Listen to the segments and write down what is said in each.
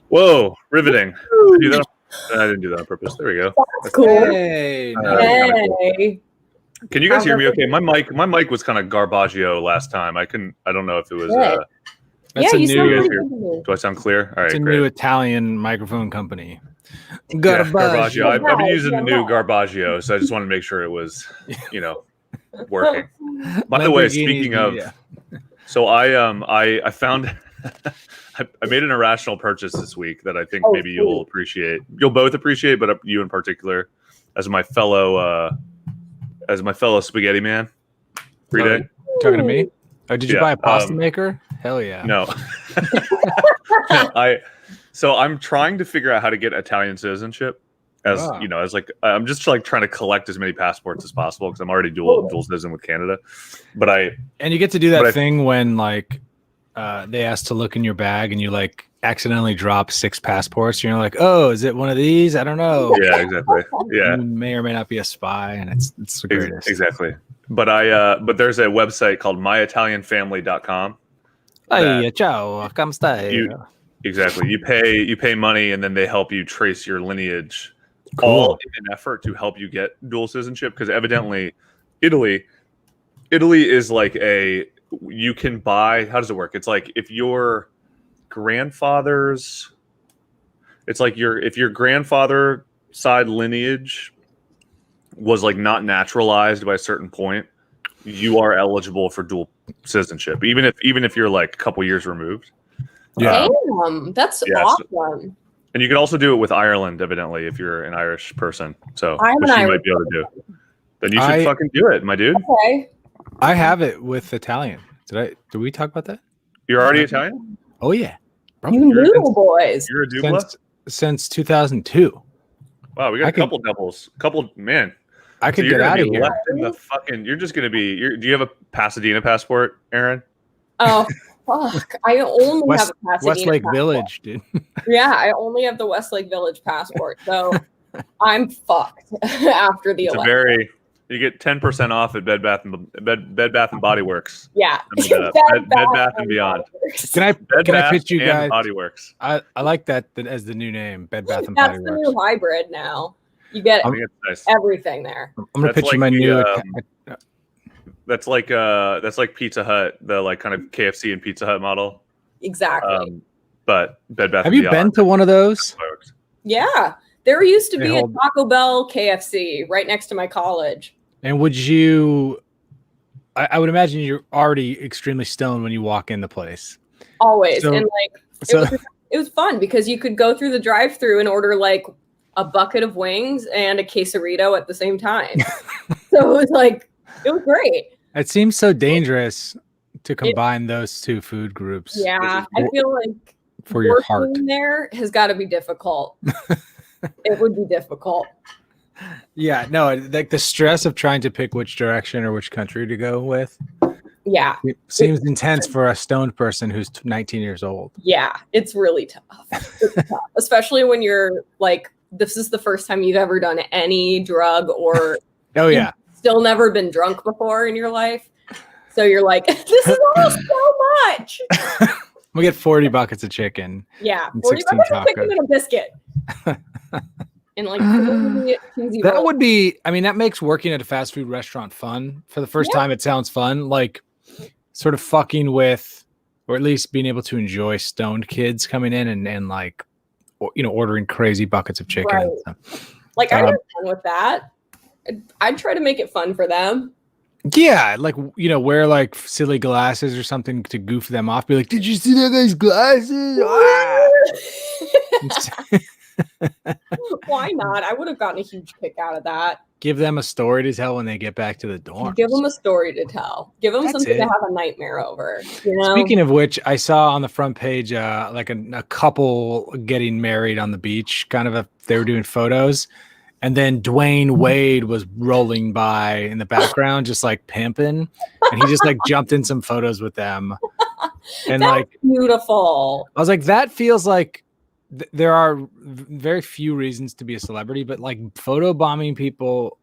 Whoa, riveting. I didn't do that on purpose. There we go. That's cool. Hey, Hey. Can you guys hear me okay? My mic was kind of garbaggio last time. I don't know if it was that's a you sound new. pretty good to me. do I sound clear? All right, It's a great. new Italian microphone company. Yeah, Garbaggio. Garbaggio. I've been using the new Yeah. Garbaggio, so I just wanted to make sure it was, working. By the way, speaking of, so I found I made an irrational purchase this week that I think maybe you'll appreciate. You'll both appreciate, but you in particular, as my fellow spaghetti man. Frida, talking to me? Oh, did you Yeah, buy a pasta maker? Hell yeah! no. I'm trying to figure out how to get Italian citizenship. As I'm just like trying to collect as many passports as possible because I'm already dual citizen with Canada. And you get to do that thing when like they ask to look in your bag and you like accidentally drop 6 passports. And you're like, oh, is it one of these? I don't know. Yeah, exactly. Yeah, You may or may not be a spy, and it's the greatest. Exactly. But there's a website called myitalianfamily.com. Hey, ciao, come stai? Exactly. You pay money and then they help you trace your lineage. Cool. All in an effort to help you get dual citizenship because evidently Italy is like you can buy, how does it work? It's like if your grandfather's if your grandfather side lineage was like not naturalized by a certain point, you are eligible for dual citizenship even if you're like a couple years removed. Yeah. Damn, that's awesome. And you can also do it with Ireland, evidently, if you're an Irish person. So, I'm which an you Irish might be able to do. Then you should fucking do it, my dude. Okay. I have it with Italian. Did we talk about that? You're already Italian? Oh yeah. You noodle boys. You're a dupla? Since 2002. Wow, we got a couple doubles. Man. I could get out of here. Left in the fucking, you're just going to be, do you have a Pasadena passport, Aaron? Oh, fuck. I only have a Pasadena Westlake passport. Village, dude. Yeah, I only have the Westlake Village passport. So I'm fucked after the election. You get 10% off at Bed Bath and Body Works. Yeah. Bed Bath and Beyond. Can I pitch you guys? Body Works. I like that as the new name, Bed Bath and That's Body the Works. new hybrid now. You get everything there. I'm gonna pitch you my new. That's like Pizza Hut, the like kind of KFC and Pizza Hut model. Exactly. But Bed Bath. Have you been to one of those? Yeah, there used to be a Taco Bell KFC right next to my college. And would you? I would imagine you're already extremely stoned when you walk in the place. Always, and like it was fun because you could go through the drive-thru and order like a bucket of wings and a quesarito at the same time. So it was great. It seems so dangerous to combine those two food groups. Yeah, I feel like for your heart there has got to be difficult. It would be difficult. Yeah, no, like the stress of trying to pick which direction or which country to go with. Yeah, it seems intense for a stoned person who's 19 years old. Yeah, it's really tough. It's tough. Especially when you're like, this is the first time you've ever done any drug or still never been drunk before in your life. So you're like, this is all so much. We get 40 buckets of chicken. Yeah, 40 buckets of chicken and a biscuit. And like that would be, I mean, that makes working at a fast food restaurant fun. For the first time, it sounds fun. Like sort of fucking with, or at least being able to enjoy stoned kids coming in and like, ordering crazy buckets of chicken. Right. So, like I had fun with that. I'd try to make it fun for them. Yeah, like wear like silly glasses or something to goof them off. Be like, did you see that nice glasses? Why not? I would have gotten a huge kick out of that. Give them a story to tell when they get back to the dorm. Give them a story to tell. Give them something to have a nightmare over. You know? Speaking of which, I saw on the front page like a couple getting married on the beach. They were doing photos, and then Dwayne Wade was rolling by in the background, just like pimping, and he just like jumped in some photos with them. And That's like beautiful. I was like, that feels like there are very few reasons to be a celebrity, but like photo bombing people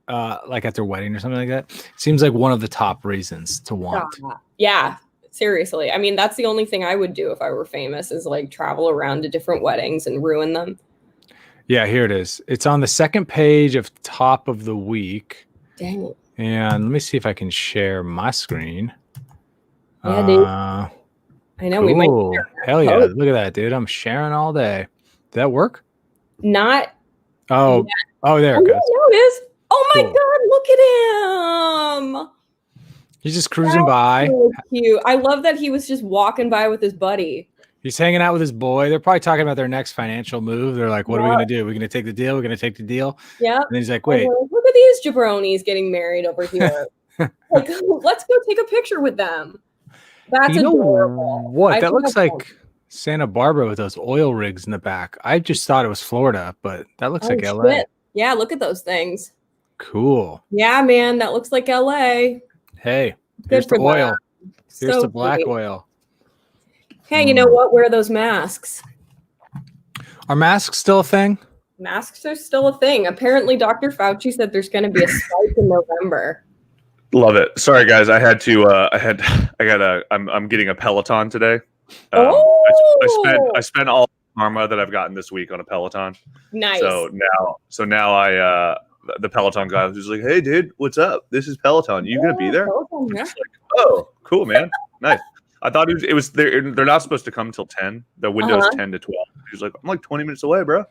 like at their wedding or something like that seems like one of the top reasons to want. Yeah, seriously. I mean, that's the only thing I would do if I were famous, is like travel around to different weddings and ruin them. Yeah, here it is. It's on the second page of Top of the Week. Dang it. And let me see if I can share my screen. Yeah, dude. I know, we might. Hell yeah. Look at that, dude. I'm sharing all day. Did that work? Not. Oh, there it goes. It is. Oh my God, look at him. He's just cruising by. So cute. I love that he was just walking by with his buddy. He's hanging out with his boy. They're probably talking about their next financial move. They're like, what are we going to do? We're going to take the deal. We're going to take the deal. Yeah. And then he's like, wait. Look at these jabronis getting married over here. Like, let's go take a picture with them. That's adorable. What? That looks like Santa Barbara with those oil rigs in the back. I just thought it was Florida, but that looks like LA. Shit. Yeah, look at those things. Cool. Yeah, man, that looks like LA. Hey, here's the oil. Here's the black oil. Hey, you know what? Wear those masks. Are masks still a thing? Masks are still a thing. Apparently, Dr. Fauci said there's going to be a spike in November. Love it. Sorry, guys. I'm getting a Peloton today. I spent all the karma that I've gotten this week on a Peloton. Nice. So now the Peloton guy was just like, "Hey, dude, what's up? This is Peloton. You gonna be there?" Yeah. Like, oh, cool, man. Nice. I thought it was they're not supposed to come until 10. The window is 10 to 12. He's like, I'm like 20 minutes away, bro.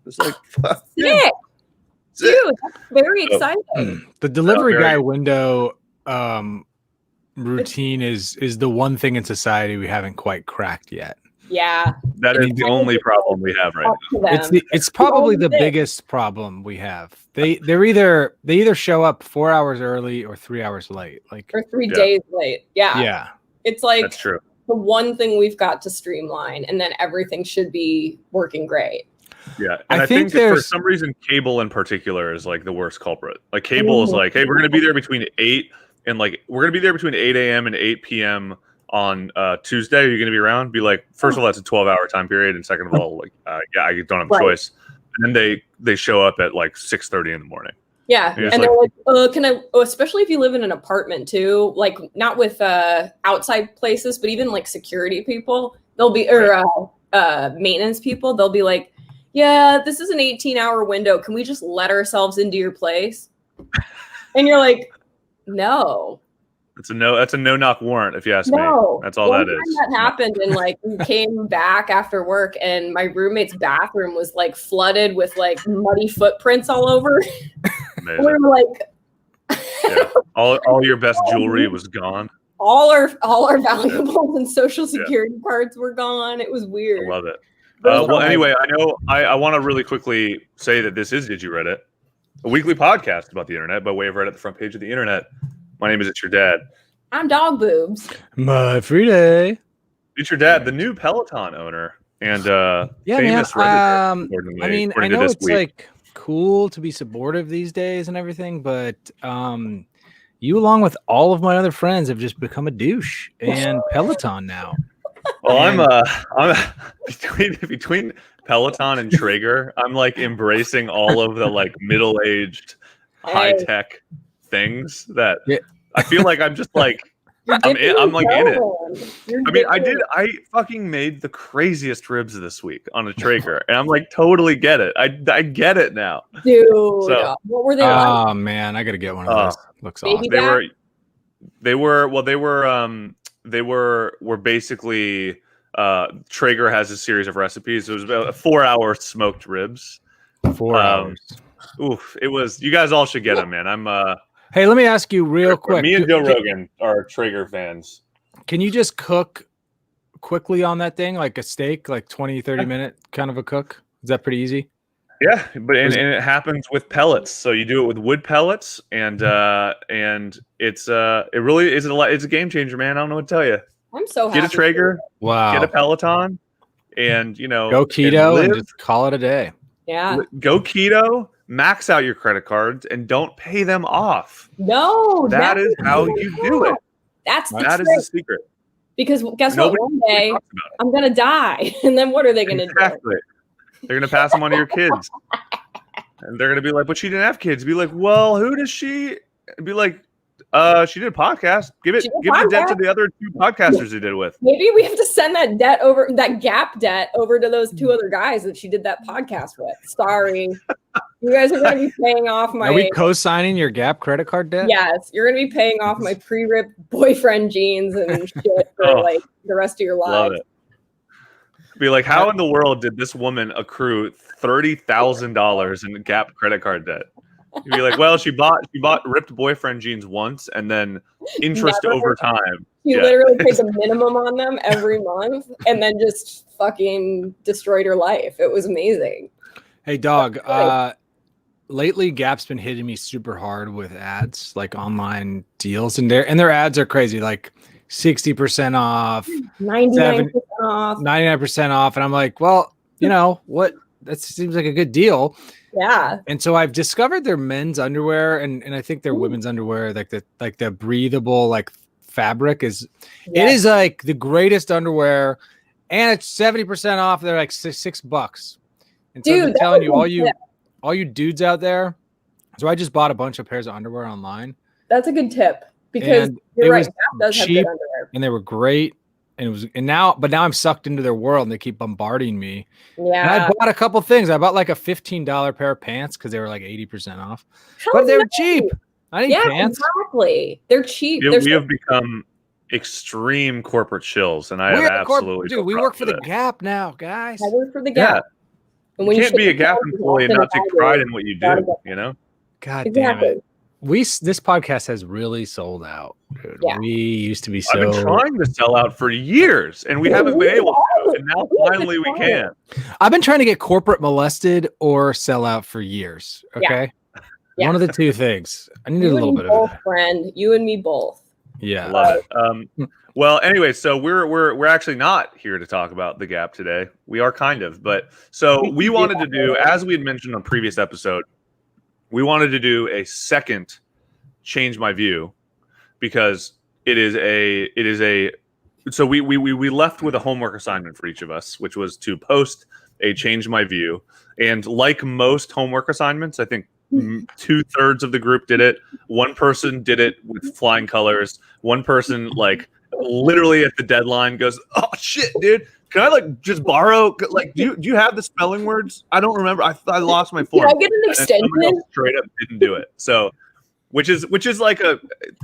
It's like, fuck. Sick. Dude, that's very exciting. The delivery guy window routine is the one thing in society we haven't quite cracked yet. Yeah. That is the only problem we have right now. It's probably the biggest problem we have. They either show up 4 hours early or 3 hours late. Or 3 days late. Yeah. Yeah. It's like that's true. The one thing we've got to streamline, and then everything should be working great. Yeah, and I think for some reason cable in particular is like the worst culprit. Like cable is like, hey, we're gonna be there between 8 and we're gonna be there between 8 a.m. and 8 p.m. on Tuesday. Are you gonna be around? Be like, first of all, that's a 12-hour time period, and second of all, like, I don't have a choice. And then they show up at like 6:30 in the morning. Yeah, and they're like, can I? Especially if you live in an apartment too, like not with outside places, but even like security people, they'll be maintenance people. They'll be like, yeah, this is an 18-hour window. Can we just let ourselves into your place? And you're like, no. That's a no-knock warrant, if you ask me. That's all that is. That happened, and like we came back after work, and my roommate's bathroom was like flooded with like muddy footprints all over. Amazing. We were like, yeah. All your best jewelry was gone. All our valuables and social security cards were gone. It was weird. I love it. Well, anyway, I want to really quickly say that this is Did You Reddit, a weekly podcast about the internet by way of Reddit, the front page of the internet. My name is It's Your Dad. I'm Dog Boobs. My free day. It's Your Dad, the new Peloton owner and famous Redditor. Redditor. I mean, I know it's like cool to be supportive these days and everything, but you, along with all of my other friends, have just become a douche and Peloton now. Well, I'm between Peloton and Traeger. I'm like embracing all of the like middle-aged, high-tech things that I feel like I'm just like I'm like in it. I fucking made the craziest ribs this week on a Traeger, and I'm like totally get it. I get it now, dude. So, what were they? Oh man, I gotta get one of those. Looks awesome. They were basically Traeger has a series of recipes. It was about 4 hour smoked ribs. 4 hours. Oof! It was. You guys all should get them, man. Hey, let me ask you real quick. Me and Joe Rogan are Traeger fans. Can you just cook quickly on that thing, like a steak, like 20, 30 minute kind of a cook? Is that pretty easy? Yeah, but and it happens with pellets. So you do it with wood pellets, and it's it really is it's a game changer, man. I don't know what to tell you. I'm so happy. Get a Traeger, wow. Get a Peloton, and go keto and just call it a day. Yeah, go keto. Max out your credit cards and don't pay them off. No, that is how you do it. That is the secret. Because guess what? One day I'm gonna die, and then what are they gonna do? They're gonna pass them on to your kids, and they're gonna be like, "But she didn't have kids." Be like, "Well, who does she?" Be like, she did a podcast. Give the debt to the other 2 podcasters who did it with." Maybe we have to send that Gap debt over to those 2 other guys that she did that podcast with. Sorry. You guys are going to be paying off my... Are we co-signing your Gap credit card debt? Yes. You're going to be paying off my pre-ripped boyfriend jeans and shit for like the rest of your lives. Love it. Be like, how in the world did this woman accrue $30,000 in Gap credit card debt? You'd be like, well, she bought ripped boyfriend jeans once and then interest over time. She literally paid the minimum on them every month and then just fucking destroyed her life. It was amazing. Hey, dog. Lately, Gap's been hitting me super hard with ads, like online deals, and their ads are crazy, like 60% off, 99% off, 99% off, and I'm like, well, you know what? That seems like a good deal. Yeah. And so I've discovered their men's underwear, and I think their women's underwear, like the breathable like fabric it is like the greatest underwear, and it's 70% off. They're like $6. And so I'm telling you, all you dudes out there. So I just bought a bunch of pairs of underwear online. That's a good tip because you're right. Gap does have good underwear, and they were great. And now I'm sucked into their world, and they keep bombarding me. Yeah. And I bought a couple things. I bought like a $15 pair of pants because they were like 80% off. But they were cheap. I need pants. Exactly. They're cheap. We have become extreme corporate shills, and I have absolutely. Dude, we work for the Gap now, guys. I work for the Gap. And when you can't be a Gap employee and not take pride in what you do, you know? God damn it. This podcast has really sold out, dude. Yeah. We used to be so... I've been trying to sell out for years, and we haven't been able to, and now finally we can. I've been trying to get corporate molested or sell out for years, okay? Yeah. One of the 2 things. I needed a little bit of it. Friend. You and me both. Yeah. Love it. Well, anyway, so we're actually not here to talk about the Gap today. We are kind of, but so we wanted to do, as we had mentioned on previous episode, we wanted to do a second Change My View because so we left with a homework assignment for each of us, which was to post a Change My View. And like most homework assignments, I think 2/3 of the group did it. One person did it with flying colors. One person like literally at the deadline goes, "Oh shit, dude. Can I like just borrow? Like, do you have the spelling words? I don't remember. I lost my form. Did I get an extension?" Straight up didn't do it. So, which is like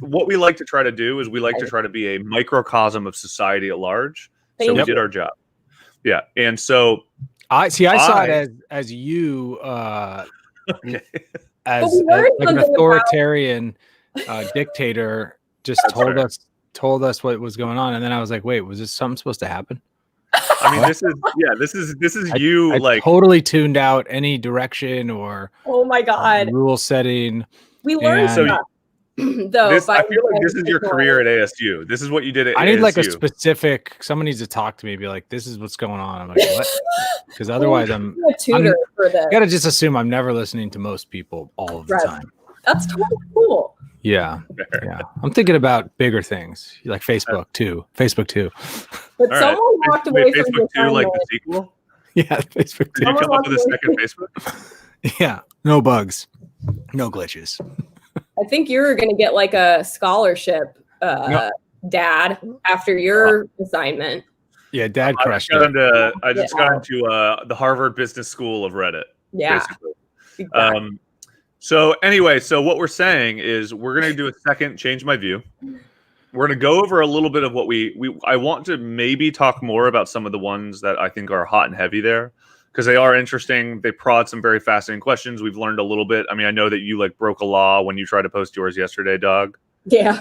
what we like to try to do is we like to try to be a microcosm of society at large. So we did our job. Yeah, and so I saw it as you as like an authoritarian dictator just told us what was going on, and then I was like, wait, was this something supposed to happen? I mean, this is you. I totally tuned out any direction or oh my god rule setting. We learned stuff. Though I feel like this is your career at ASU. This is what you did at ASU. I need like a specific. Someone needs to talk to me. Be like, this is what's going on. I'm like, what? Because otherwise, I'm a tutor for this. You gotta just assume I'm never listening to most people all of the time. That's totally cool. Yeah. I'm thinking about bigger things like Facebook too. But someone walked away from Facebook 2, like the sequel. Yeah, Facebook 2. Did you come up with a second Facebook? Yeah, no bugs, no glitches. I think you're going to get like a scholarship, Dad, after your assignment. Yeah, Dad crushed it. I just got into the Harvard Business School of Reddit. Yeah. Basically. Exactly. So anyway, what we're saying is we're going to do a second Change My View. We're going to go over a little bit of what I want to maybe talk more about some of the ones that I think are hot and heavy there because they are interesting. They prod some very fascinating questions. We've learned a little bit. I mean, I know that you like broke a law when you tried to post yours yesterday, dog. Yeah.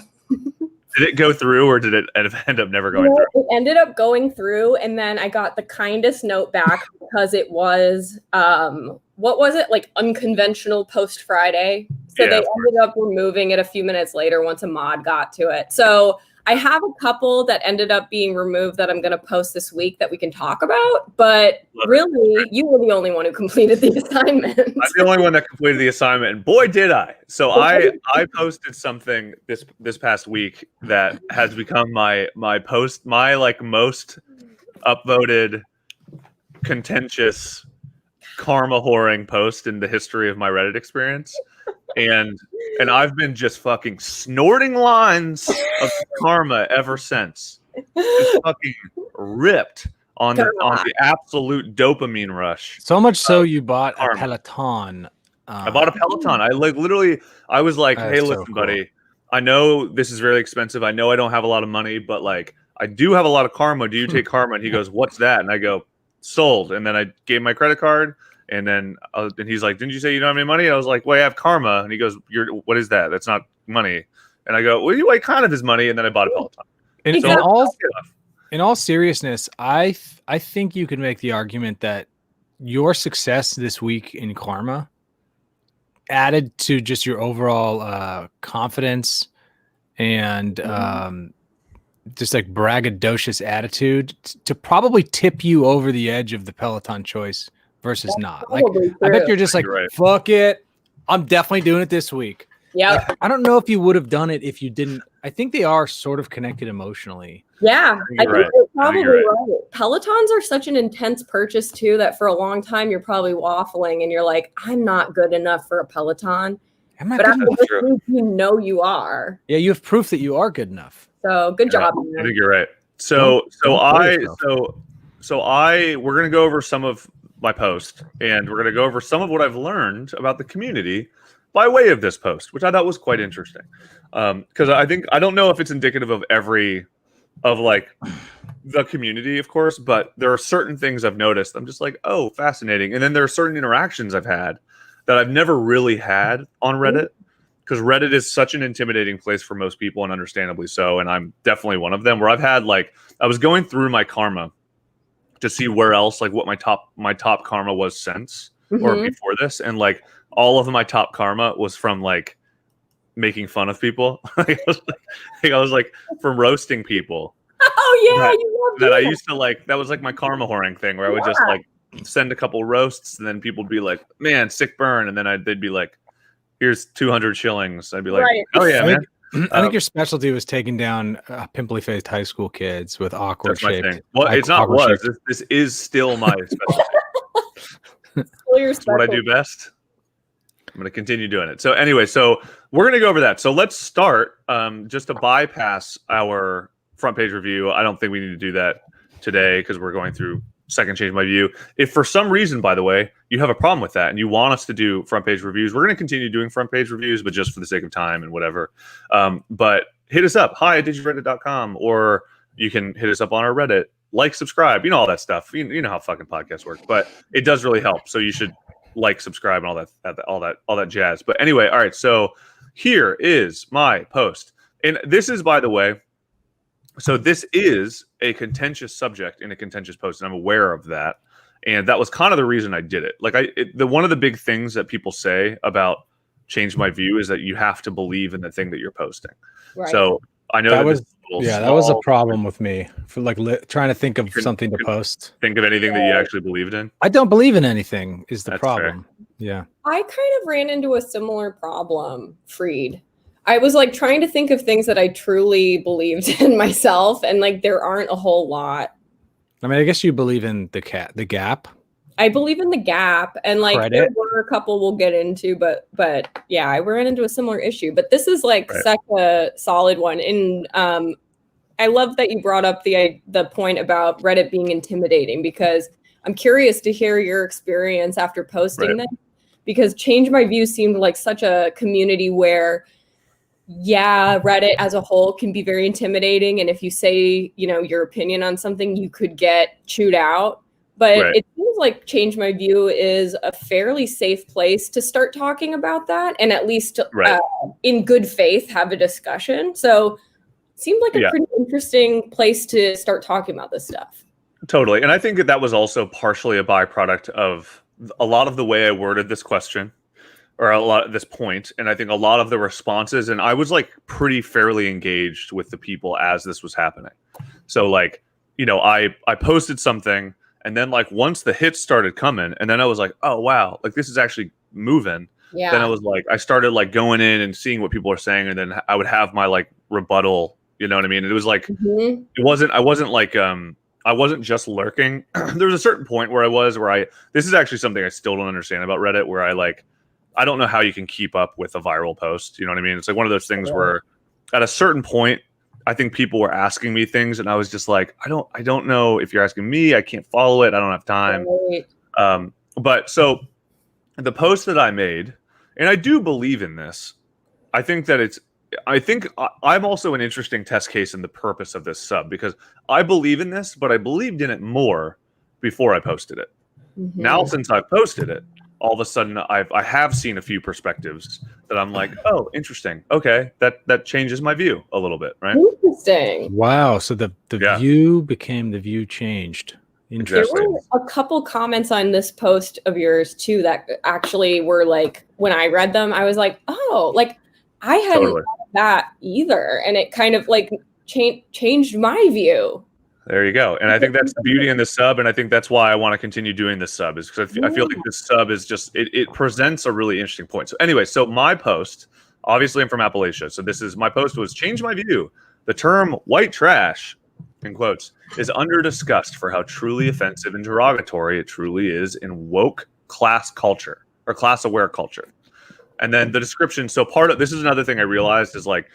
Did it go through, or did it end up never going through? It ended up going through, and then I got the kindest note back because it was what was it, like unconventional post Friday. So they ended up removing it a few minutes later once a mod got to it. So I have a couple that ended up being removed that I'm going to post this week that we can talk about. But really, you were the only one who completed the assignment. I'm the only one that completed the assignment, and boy, did I. So I posted something this past week that has become my like most upvoted contentious karma whoring post in the history of my Reddit experience. And I've been just fucking snorting lines of karma ever since. Just fucking ripped on the absolute dopamine rush. So much so you bought a Peloton. I bought a Peloton. I was like, hey, listen, buddy, I know this is really expensive. I know I don't have a lot of money, but like I do have a lot of karma. Do you take karma? And he goes, what's that? And I go, sold. And then I gave my credit card. And then and he's like, didn't you say you don't have any money? I was like, well, I have karma. And he goes, what is that? That's not money. And I go, well, it kind of is money. And then I bought a Peloton. In all seriousness, I think you could make the argument that your success this week in karma added to just your overall confidence and just like braggadocious attitude to probably tip you over the edge of the Peloton choice versus not. Like, I bet you're just like, fuck it, I'm definitely doing it this week. Yeah. Like, I don't know if you would have done it if you didn't. I think they are sort of connected emotionally. Yeah, I think you're probably right. Pelotons are such an intense purchase too that for a long time you're probably waffling and you're like, I'm not good enough for a Peloton. But after this week, you know you are. Yeah, you have proof that you are good enough. So good job. I think you're right. So we're gonna go over some of my post, and we're gonna go over some of what I've learned about the community by way of this post, which I thought was quite interesting. Because I don't know if it's indicative of like the community, of course, but there are certain things I've noticed. I'm just like, oh, fascinating. And then there are certain interactions I've had that I've never really had on Reddit, because Reddit is such an intimidating place for most people, and understandably so. And I'm definitely one of them, where I've had I was going through my karma to see where else, like what my top karma was since or before this. And like all of my top karma was from like making fun of people. I was like from roasting people. Oh yeah, that I used to like. That was like my karma whoring thing, where I would just like send a couple roasts, and then people would be like, "Man, sick burn," and then they'd be like, "Here's 200 shillings." I'd be like, "Oh yeah, man." I think your specialty was taking down pimply faced high school kids with awkward shaped. Well, it's not was. This is still my specialty. It's what I do best. I'm going to continue doing it. So anyway, we're going to go over that. So let's start just to bypass our front page review. I don't think we need to do that today because we're going through second change my view. If for some reason, by the way, you have a problem with that and you want us to do front page reviews, we're going to continue doing front page reviews, but just for the sake of time and whatever. But hit us up, hi@digitreddit.com, or you can hit us up on our Reddit, like, subscribe, all that stuff. You know how fucking podcasts work, but it does really help. So you should like, subscribe, and all that jazz. But anyway, all right. So here is my post, and this is, by the way, so this is a contentious subject in a contentious post, and I'm aware of that. And that was kind of the reason I did it. Like one of the big things that people say about change my view is that you have to believe in the thing that you're posting. Right. So I know that was a problem with me for like trying to think of something to post. Think of anything that you actually believed in. I don't believe in anything is the problem. Fair. Yeah. I kind of ran into a similar problem, Freed. I was like trying to think of things that I truly believed in myself, and like there aren't a whole lot. I mean, I guess you believe in the Gap. I believe in the Gap, and like Credit. There were a couple we'll get into, but yeah, I ran into a similar issue. But this is like such a solid one, and I love that you brought up the point about Reddit being intimidating, because I'm curious to hear your experience after posting this, because Change My View seemed like such a community where, yeah, Reddit as a whole can be very intimidating, and if you say your opinion on something, you could get chewed out. But it seems like Change My View is a fairly safe place to start talking about that, and at least in good faith have a discussion. So seemed like a pretty interesting place to start talking about this stuff. Totally. And I think that was also partially a byproduct of a lot of the way I worded this question, or a lot at this point. And I think a lot of the responses, and I was like pretty fairly engaged with the people as this was happening. So like, you know, I posted something, and then like once the hits started coming, and then I was like, oh wow, like this is actually moving. Yeah. Then I was like, I started like going in and seeing what people are saying, and then I would have my like rebuttal, you know what I mean? It was like, I wasn't just lurking. There was a certain point where this is actually something I still don't understand about Reddit, where I don't know how you can keep up with a viral post. You know what I mean? It's like one of those things where at a certain point, I think people were asking me things, and I was just like, I don't know if you're asking me. I can't follow it. I don't have time. Right. But so the post that I made, and I do believe in this. I think I'm also an interesting test case in the purpose of this sub, because I believe in this, but I believed in it more before I posted it. Now, since I've posted it, all of a sudden I have seen a few perspectives that I'm like, oh, interesting. Okay, that changes my view a little bit, right? Interesting. Wow. So the view became the view changed. Interesting. There were a couple comments on this post of yours too that actually were like, when I read them, I was like, oh, like I hadn't thought of that either, and it kind of like changed my view. There you go. And I think that's the beauty in this sub, and I think that's why I want to continue doing this sub, is because I feel like this sub is just it presents a really interesting point. So anyway, so my post, obviously I'm from Appalachia, so my post was change my view. The term white trash, in quotes, is under discussed for how truly offensive and derogatory it truly is in woke class culture, or class aware culture. And then the description. So this is another thing I realized is like,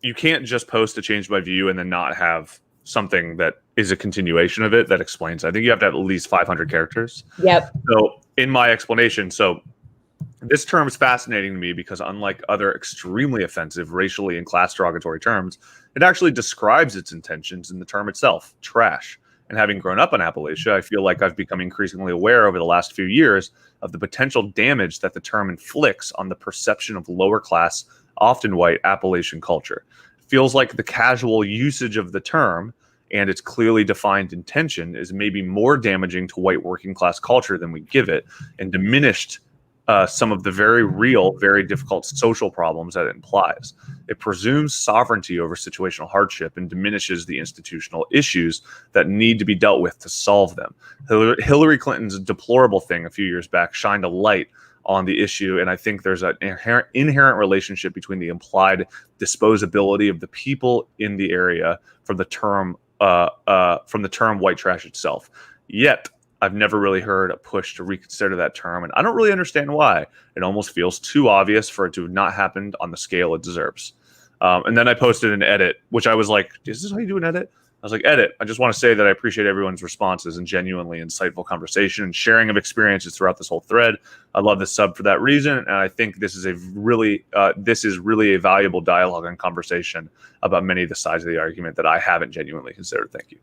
you can't just post a change my view and then not have something that is a continuation of it that explains. I think you have to have at least 500 characters. Yep. So in my explanation, so this term is fascinating to me because unlike other extremely offensive racially and class derogatory terms, it actually describes its intentions in the term itself, trash. And having grown up in Appalachia, I feel like I've become increasingly aware over the last few years of the potential damage that the term inflicts on the perception of lower class, often white Appalachian culture. It feels like the casual usage of the term and its clearly defined intention is maybe more damaging to white working class culture than we give it, and diminished some of the very real, very difficult social problems that it implies. It presumes sovereignty over situational hardship and diminishes the institutional issues that need to be dealt with to solve them. Hillary Clinton's deplorable thing a few years back shined a light on the issue, and I think there's an inherent relationship between the implied disposability of the people in the area from the term white trash itself. Yet, I've never really heard a push to reconsider that term, and I don't really understand why. It almost feels too obvious for it to have not happened on the scale it deserves. And then I posted an edit, which I was like, is this how you do an edit? I was like, edit. I just want to say that I appreciate everyone's responses and genuinely insightful conversation and sharing of experiences throughout this whole thread. I love this sub for that reason, and I think this is really a valuable dialogue and conversation about many of the sides of the argument that I haven't genuinely considered. Thank you.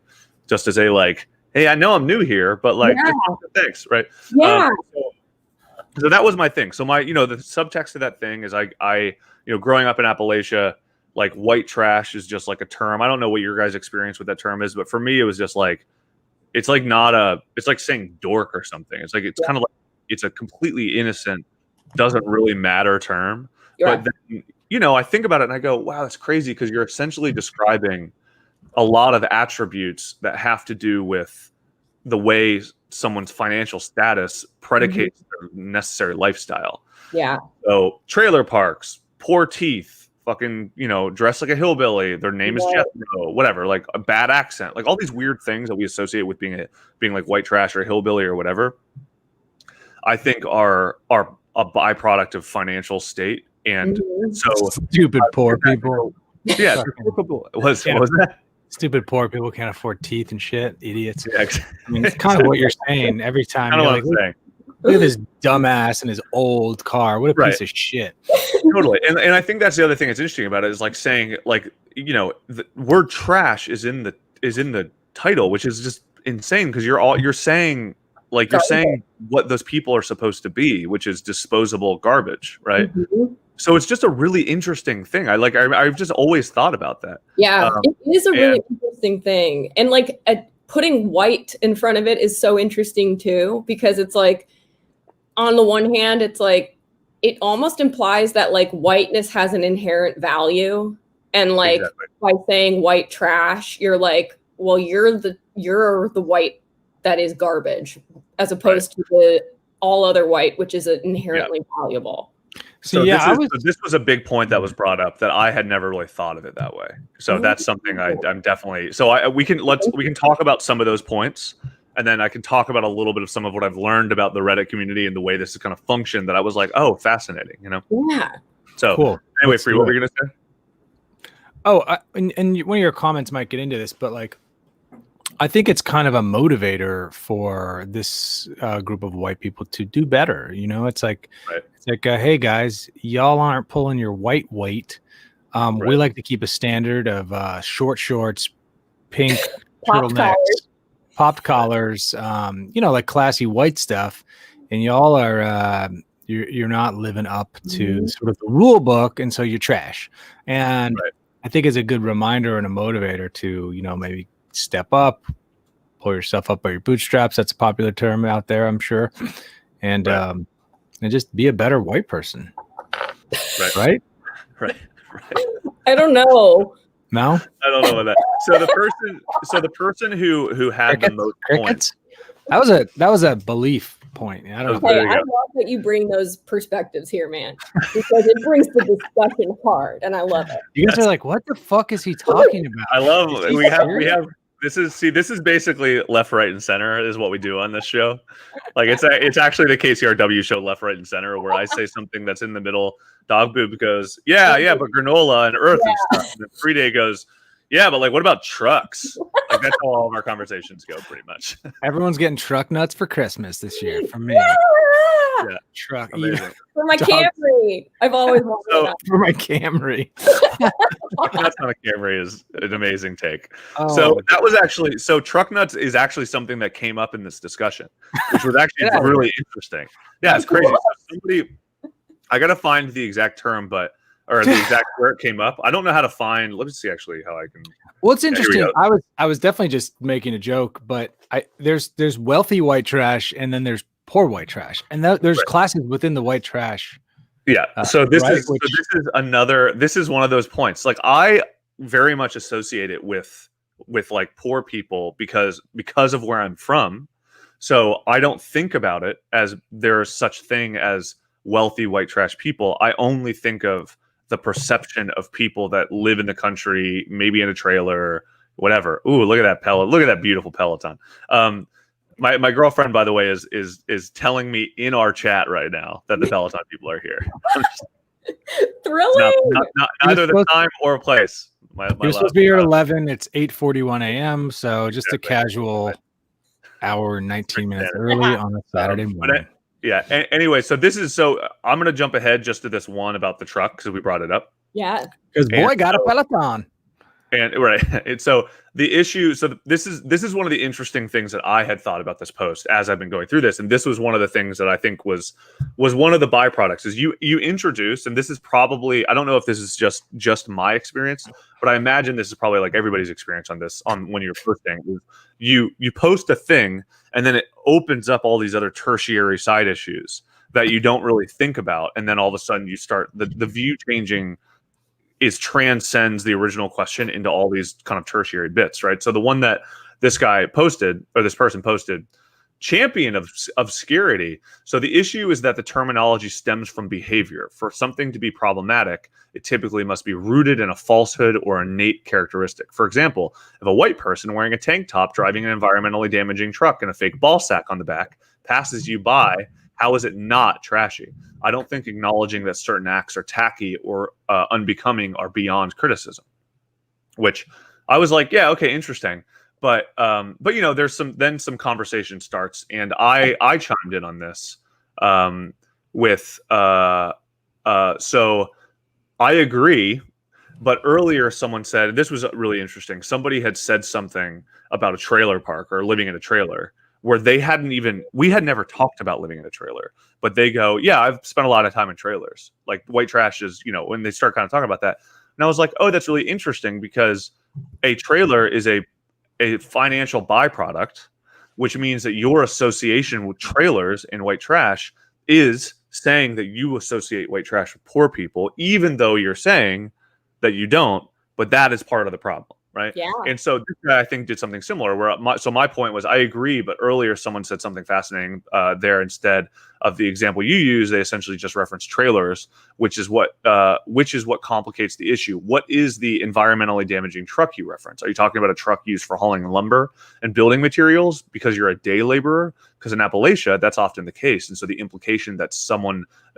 Just as a like, hey, I know I'm new here, but like, thanks, right? Yeah. So that was my thing. So the subtext of that thing is I growing up in Appalachia, like white trash is just like a term. I don't know what your guys' experience with that term is, but for me, it was just like, it's like saying dork or something. It's like, it's kind of like, it's a completely innocent, doesn't really matter term. Yeah. But then, I think about it and I go, wow, that's crazy, because you're essentially describing a lot of attributes that have to do with the way someone's financial status predicates their necessary lifestyle. Yeah. So trailer parks, poor teeth, fucking, dress like a hillbilly, their name is Jethro, whatever, like a bad accent, like all these weird things that we associate with being like white trash or hillbilly or whatever, I think are a byproduct of financial state. And so stupid poor people. Yeah. What was that? Stupid poor people can't afford teeth and shit. Idiots. Yeah. I mean, it's kind of what you're saying every time. You're like, look at this dumbass in his old car. What a piece of shit. Totally. And I think that's the other thing that's interesting about it, is like saying, like, the word trash is in the title, which is just insane, because you're saying what those people are supposed to be, which is disposable garbage, right? So it's just a really interesting thing. I've just always thought about that. Yeah, it is a really interesting thing. And like putting white in front of it is so interesting too, because it's like, on the one hand, it's like, it almost implies that like whiteness has an inherent value. And like by saying white trash, you're like, well, you're the white that is garbage, as opposed to all other white, which is inherently valuable. So this was a big point that was brought up that I had never really thought of it that way. So that's something I'm definitely. So we can talk about some of those points, and then I can talk about a little bit of some of what I've learned about the Reddit community and the way this is kind of functioned. That I was like, oh, fascinating, you know? Yeah. So cool. Anyway, Free, what were you gonna say? Oh, and one of your comments might get into this, but like, I think it's kind of a motivator for this group of white people to do better. You know, it's like, hey guys, y'all aren't pulling your white weight. We like to keep a standard of short shorts, pink turtlenecks, popped collars, you know, like classy white stuff. And y'all are, you're not living up to sort of the rule book. And so you're trash. And I think it's a good reminder and a motivator to, you know, maybe step up, pull yourself up by your bootstraps. That's a popular term out there, I'm sure. And just be a better white person. Right. I don't know. No? I don't know what that. So the person who had the most points. That was a belief point. I don't know. Hey, I love that you bring those perspectives here, man, because it brings the discussion hard, and I love it. You guys are like, what the fuck is he talking about? I love we have this is basically left, right, and center is what we do on this show. Like it's actually the KCRW show, left, right, and center, where I say something that's in the middle. Dog Boob goes, yeah, but granola and earth and stuff. And then 3 Day goes, yeah, but like, what about trucks? Like that's how all of our conversations go, pretty much. Everyone's getting truck nuts for Christmas this year from me. Yeah, truck for my Camry. I've always wanted that. For my Camry. Nuts on a Camry is an amazing take. So that was actually truck nuts is actually something that came up in this discussion, which was actually really interesting. Yeah, it's crazy. So I gotta find the exact term, or the exact where it came up. I don't know how to find. Let me see actually how I can. Well, it's interesting. I was definitely just making a joke, but there's wealthy white trash and then there's poor white trash, and there's classes within the white trash. Yeah. So this is one of those points. Like I very much associate it with like poor people because of where I'm from. So I don't think about it as there's such thing as wealthy white trash people. I only think of the perception of people that live in the country, maybe in a trailer, whatever. Ooh, look at that Peloton. Look at that beautiful Peloton. My girlfriend, by the way, is telling me in our chat right now that the Peloton people are here. Thrilling. Not neither the time or place. You're supposed to be here at 11. It's 8:41 a.m. So just a casual hour and 19 minutes early on a Saturday morning. Anyway, so I'm going to jump ahead just to this one about the truck because we brought it up. Yeah. Because boy got a Peloton. And so the issue, this is one of the interesting things that I had thought about this post as I've been going through this. And this was one of the things that I think was one of the byproducts is you introduced, and this is probably, I don't know if this is just my experience, but I imagine this is probably like everybody's experience on when you're posting. You post a thing and then it opens up all these other tertiary side issues that you don't really think about. And then all of a sudden you start the view changing transcends the original question into all these kind of tertiary bits, right? So the one that this person posted, champion of obscurity. So the issue is that the terminology stems from behavior. For something to be problematic, it typically must be rooted in a falsehood or innate characteristic. For example, if a white person wearing a tank top driving an environmentally damaging truck and a fake ball sack on the back passes you by, how is it not trashy? I don't think acknowledging that certain acts are tacky or unbecoming are beyond criticism. Which I was like, yeah, okay, interesting. But you know, there's some conversation starts, and I chimed in on this so I agree. But earlier someone said, this was really interesting. Somebody had said something about a trailer park or living in a trailer where we had never talked about living in a trailer, but they go, yeah, I've spent a lot of time in trailers. Like white trash is, when they start kind of talking about that. And I was like, oh, that's really interesting because a trailer is a financial byproduct, which means that your association with trailers and white trash is saying that you associate white trash with poor people, even though you're saying that you don't, but that is part of the problem. Right. Yeah. And so this guy, I think, did something similar where my point was, I agree, but earlier someone said something fascinating there. Instead of the example you use, they essentially just referenced trailers, which is what complicates the issue. What is the environmentally damaging truck you reference? Are you talking about a truck used for hauling lumber and building materials because you're a day laborer? Because in Appalachia, that's often the case. And so the implication that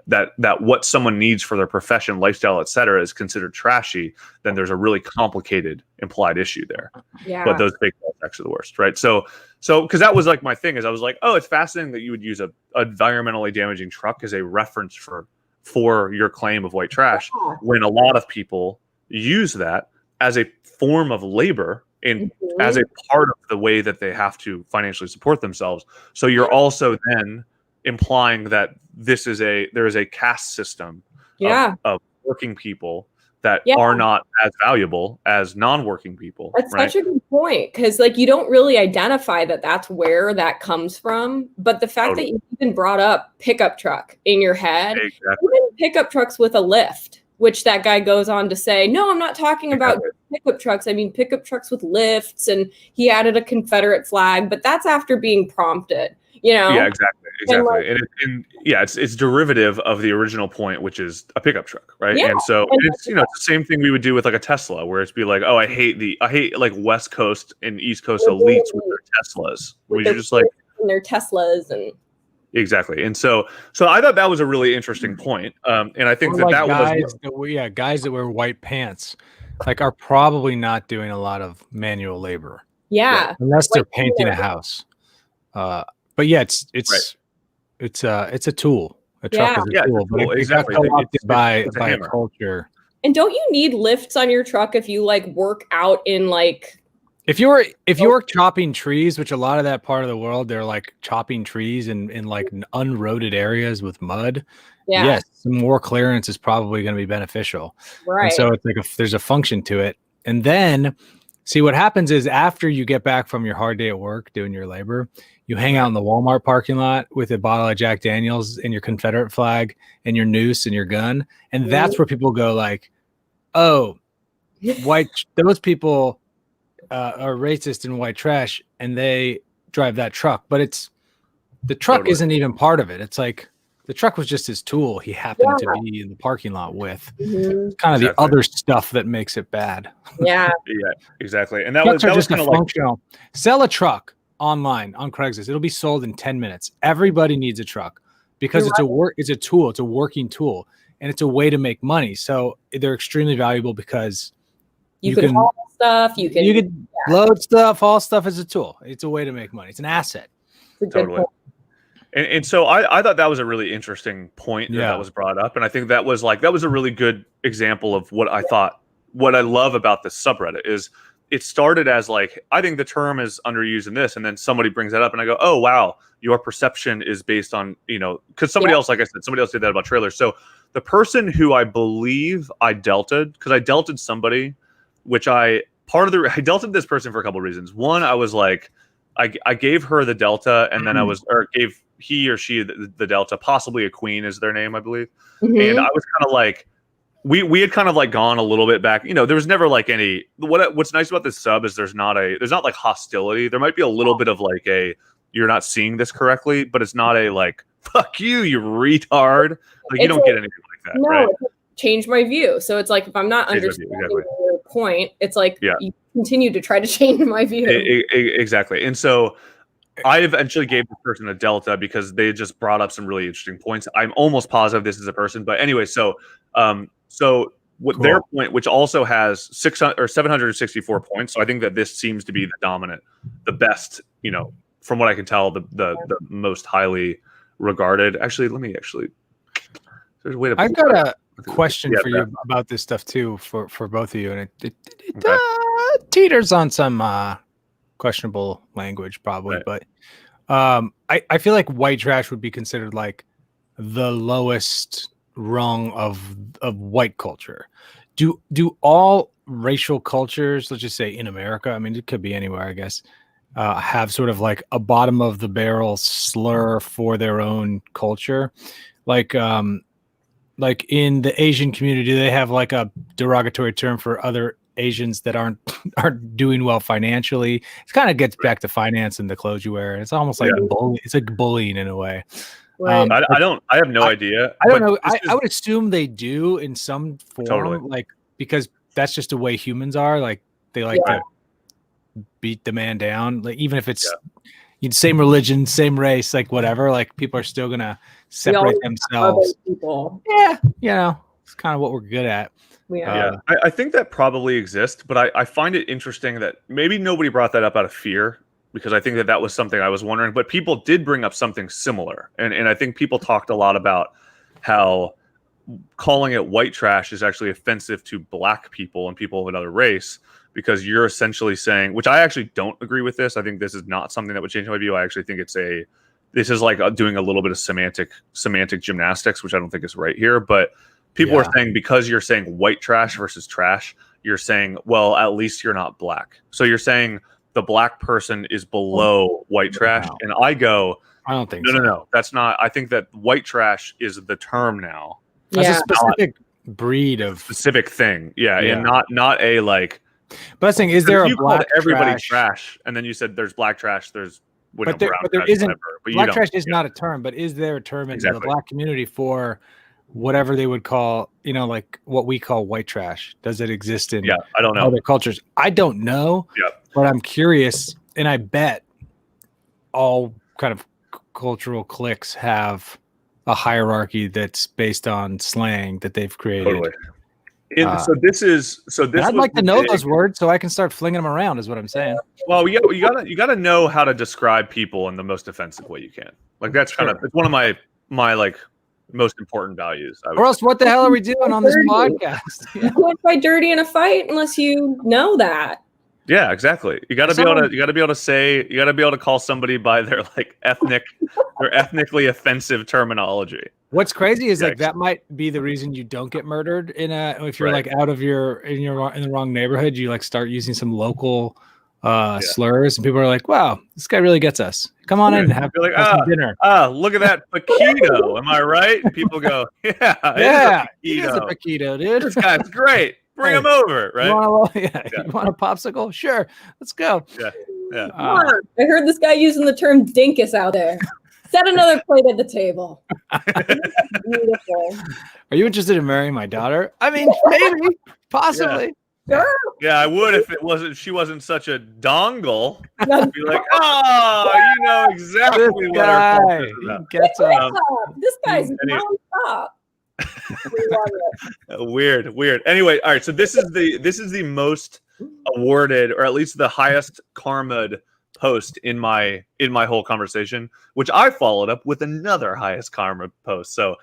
that what someone needs for their profession, lifestyle, et cetera, is considered trashy, then there's a really complicated implied issue there. Yeah. But those fake effects are the worst, right? So because that was like my thing is I was like, oh, it's fascinating that you would use a environmentally damaging truck as a reference for your claim of white trash, when a lot of people use that as a form of labor and as a part of the way that they have to financially support themselves. So you're also then implying that there is a caste system of working people that are not as valuable as non-working people. That's such a good point, because like you don't really identify that that's where that comes from. But the fact that you even brought up pickup truck in your head, even pickup trucks with a lift, which that guy goes on to say, no, I'm not talking about pickup trucks. I mean pickup trucks with lifts, and he added a Confederate flag, but that's after being prompted. Yeah, exactly. It's derivative of the original point, which is a pickup truck, right? Yeah, and so it's the same thing we would do with like a Tesla, where it's be like, oh, I hate like West Coast and East Coast elites with their Teslas. You're just like their Teslas and exactly. And so I thought that was a really interesting point, and I think that was guys that wear white pants like are probably not doing a lot of manual labor. Yeah, unless they're painting a house. But yeah, it's a tool. A truck is a tool. But it got co-opted by a culture. And don't you need lifts on your truck if you like work out in like? If you're chopping trees, which a lot of that part of the world, they're like chopping trees in like unroaded areas with mud. Yeah. Yes, some more clearance is probably going to be beneficial. Right. And so it's like there's a function to it. And then see what happens is after you get back from your hard day at work doing your labor, you hang out in the Walmart parking lot with a bottle of Jack Daniels and your Confederate flag and your noose and your gun. And that's where people go like, oh, those people are racist and white trash and they drive that truck. But the truck isn't even part of it. It's like the truck was just his tool he happened to be in the parking lot with. Kind of the other stuff that makes it bad. Yeah. Yeah, exactly. And trucks are just a functional. Sell a truck online on Craigslist. It'll be sold in 10 minutes. Everybody needs a truck because it's a tool. It's a working tool, and it's a way to make money. So they're extremely valuable because you can haul stuff. You can load stuff. Haul stuff as a tool. It's a way to make money. It's an asset. It's a good point. And so I thought that was a really interesting point that was brought up. And I think that was a really good example of what I love about this subreddit is it started as like, I think the term is underused in this. And then somebody brings that up and I go, oh, wow, your perception is based on, because somebody else, like I said, somebody else did that about trailers. So the person who I believe I delted, because I delted somebody, which I delted this person for a couple of reasons. One, I was like, I gave her the delta and then gave he or she the delta, possibly a queen is their name, I believe. And I was kind of like, we had kind of like gone a little bit back. There was never like any, what's nice about this sub is there's not like hostility. There might be a little bit of like you're not seeing this correctly, but it's not a like, fuck you retard. Like you don't get anything like that. No, right? Change my view. So it's like, if I'm not understanding your point, it's like, you continue to try to change my view. Exactly. And so I eventually gave this person a delta because they just brought up some really interesting points. I'm almost positive this is a person, but anyway, so their point, which also has 600 or 764 points. So I think that this seems to be the best, from what I can tell, the most highly regarded. Actually, there's a way to. I've got a question for you about this stuff too, for both of you, and it teeters on some questionable language probably, but I feel like white trash would be considered like the lowest rung of white culture. Do all racial cultures, let's just say in America, I mean, it could be anywhere, I guess, have sort of like a bottom of the barrel slur for their own culture? Like in the Asian community, do they have like a derogatory term for other Asians that aren't doing well financially? It kind of gets back to finance and the clothes you wear. It's almost like it's like bullying in a way. Right. I have no idea. I don't know. I would assume they do in some form, Totally. like, because that's just the way humans are. Like, they like to beat the man down. Like, even if it's same religion, same race, like whatever, like people are still gonna separate themselves. Yeah, it's kind of what we're good at. I think that probably exists, but I find it interesting that maybe nobody brought that up out of fear, because I think that was something I was wondering, but people did bring up something similar. And I think people talked a lot about how calling it white trash is actually offensive to black people and people of another race, because you're essentially saying, which I actually don't agree with this. I think this is not something that would change my view. I actually think this is like doing a little bit of semantic gymnastics, which I don't think is right here. But people are saying, because you're saying white trash versus trash, you're saying, well, at least you're not black. So you're saying the black person is below white trash. And I don't think so. No. That's not. I think that white trash is the term now. That's a specific breed of specific thing. Yeah. And not a like. But I'm saying, is there a black everybody trash? And then you said there's black trash. There's but there isn't. Black trash is not a term, but is there a term in the black community for whatever they would call, like what we call white trash? Does it exist in I don't know. Other cultures? I don't know. But I'm curious, and I bet all kind of cultural cliques have a hierarchy that's based on slang that they've created. Totally. I'd like to know those words so I can start flinging them around, is what I'm saying. Well, you gotta know how to describe people in the most offensive way you can. Like, that's it's one of my like most important values. Or else, what the hell are we doing on this podcast? You can't fight dirty in a fight unless you know that. Yeah, exactly. You got to be able to call somebody by their like ethnically offensive terminology. What's crazy is like that might be the reason you don't get murdered if you're like out of in the wrong neighborhood. You like start using some local slurs, and people are like, "Wow, this guy really gets us. Come on in and have some dinner." Look at that paquito. Am I right? And people go, "Yeah, he's a paquito, dude. This guy's great. Bring him over, right? You want a popsicle? Sure, let's go." Yeah. I heard this guy using the term dinkus out there. Set another plate at the table. Beautiful. Are you interested in marrying my daughter? I mean, maybe, possibly. Yeah, I would if she wasn't such a dongle. I'd be like, you know exactly what our culture is about. Gets this guy's non-stop. Weird. Anyway, all right. So this is the most awarded, or at least the highest karma post in my whole conversation, which I followed up with another highest karma post. So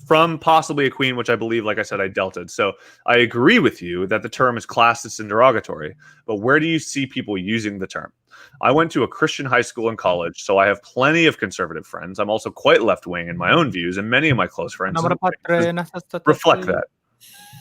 from possibly a queen, which I believe, like I said, I delted. So I agree with you that the term is classist and derogatory, but where do you see people using the term? I went to a Christian high school and college, so I have plenty of conservative friends. I'm also quite left-wing in my own views, and many of my close friends reflect that.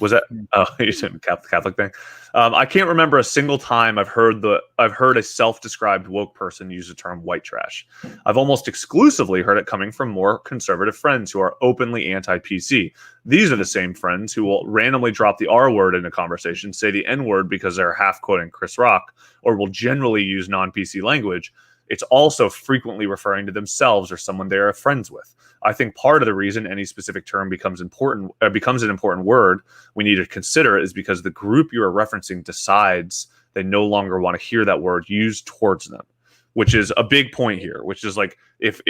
Was that? Oh, you said Catholic thing. I can't remember a single time I've heard a self-described woke person use the term white trash. I've almost exclusively heard it coming from more conservative friends who are openly anti-PC. These are the same friends who will randomly drop the R word in a conversation, say the N word because they're half quoting Chris Rock, or will generally use non-PC language. It's also frequently referring to themselves or someone they are friends with. I think part of the reason any specific term becomes an important word we need to consider is because the group you are referencing decides they no longer want to hear that word used towards them, which is a big point here. Which is like if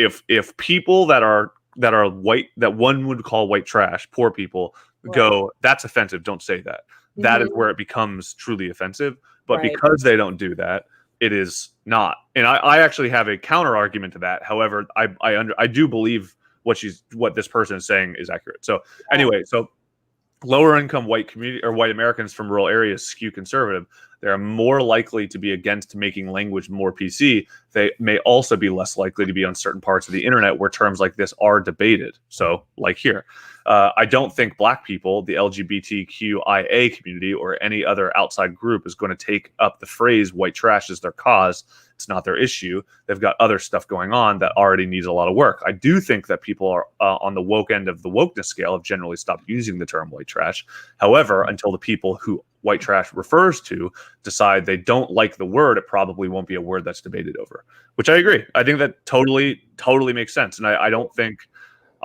people that are white, that one would call white trash, poor people, go, that's offensive, don't say that. That is where it becomes truly offensive. But because they don't do that, it is not. And I actually have a counter argument to that. However, I do believe what this person is saying is accurate. So anyway, so lower income white community or white Americans from rural areas skew conservative. they're more likely to be against making language more PC. They may also be less likely to be on certain parts of the internet where terms like this are debated. So, like here, I don't think Black people, the LGBTQIA community, or any other outside group is going to take up the phrase white trash as their cause. It's not their issue. They've got other stuff going on that already needs a lot of work. I do think that people are on the woke end of the wokeness scale have generally stopped using the term white trash. However, until the people who white trash refers to decide they don't like the word, it probably won't be a word that's debated over, which I agree. I think that totally makes sense. And I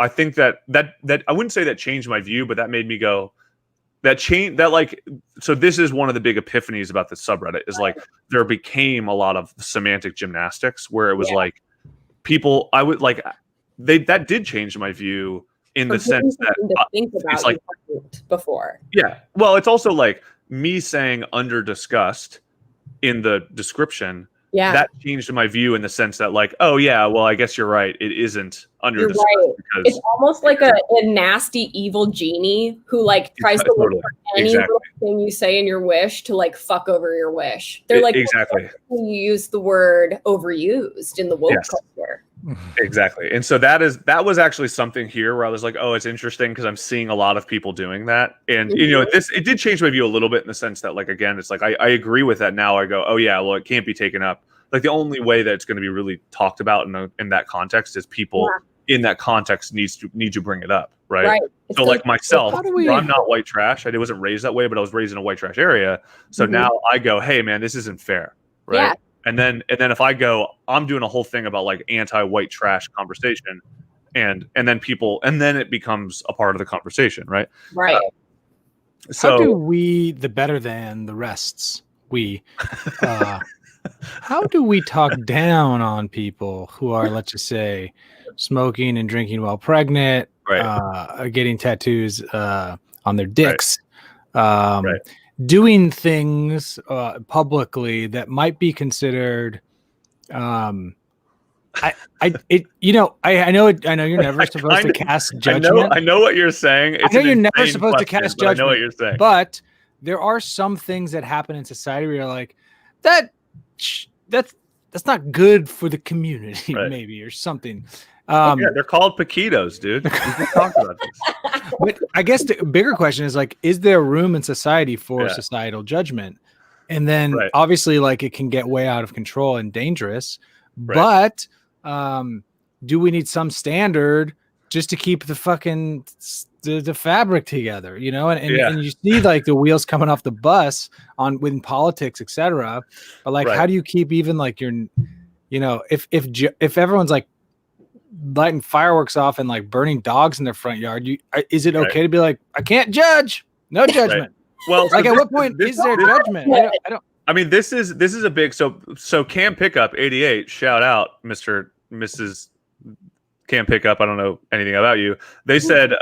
think that I wouldn't say that changed my view, but that made me go, so this is one of the big epiphanies about the subreddit is like there became a lot of semantic gymnastics where it was like people that did change my view in the sense that think about it's like before. Yeah. Well, it's also like me saying under discussed in the description. Yeah. That changed my view in the sense that like, oh yeah, well, I guess you're right. It isn't under You're discussed right. because It's almost like a nasty evil genie who like tries to look for any little thing you say in your wish to like fuck over your wish. They're like, exactly. You use the word overused in the woke culture. Exactly. And so that was actually something here where I was like, oh, it's interesting because I'm seeing a lot of people doing that. And it did change my view a little bit in the sense that like, again, it's like I agree with that now. I go, oh yeah, well, it can't be taken up. Like the only way that it's going to be really talked about in that context is people in that context need to bring it up, right? So like myself, I'm not white trash. I wasn't raised that way, but I was raised in a white trash area. So now I go, hey man, this isn't fair, right? Yeah. And then if I go, I'm doing a whole thing about like anti-white trash conversation, and then it becomes a part of the conversation, right? Right. So how do we, the better than the rests, how do we talk down on people who are, let's just say, smoking and drinking while pregnant, getting tattoos on their dicks, doing things publicly that might be considered I know you're never supposed to cast judgment. I know what you're saying. I know you're never supposed to cast judgment. I know what you're saying. But there are some things that happen in society where you're like, that's not good for the community, maybe, or something. They're called Paquitos, dude. We can talk about this. But I guess the bigger question is like, is there room in society for societal judgment? And then obviously, like, it can get way out of control and dangerous. But do we need some standard just to keep the fucking the fabric together, you know? And you see like the wheels coming off the bus within politics, etc. But like, how do you keep even like your, if everyone's like lighting fireworks off and like burning dogs in their front yard, is it okay to be like, I can't judge, no judgment? Well, like at what point is there judgment? I don't. I mean, this is a big so Cam Pickup 88. Shout out, Mrs. Cam Pickup. I don't know anything about you. They said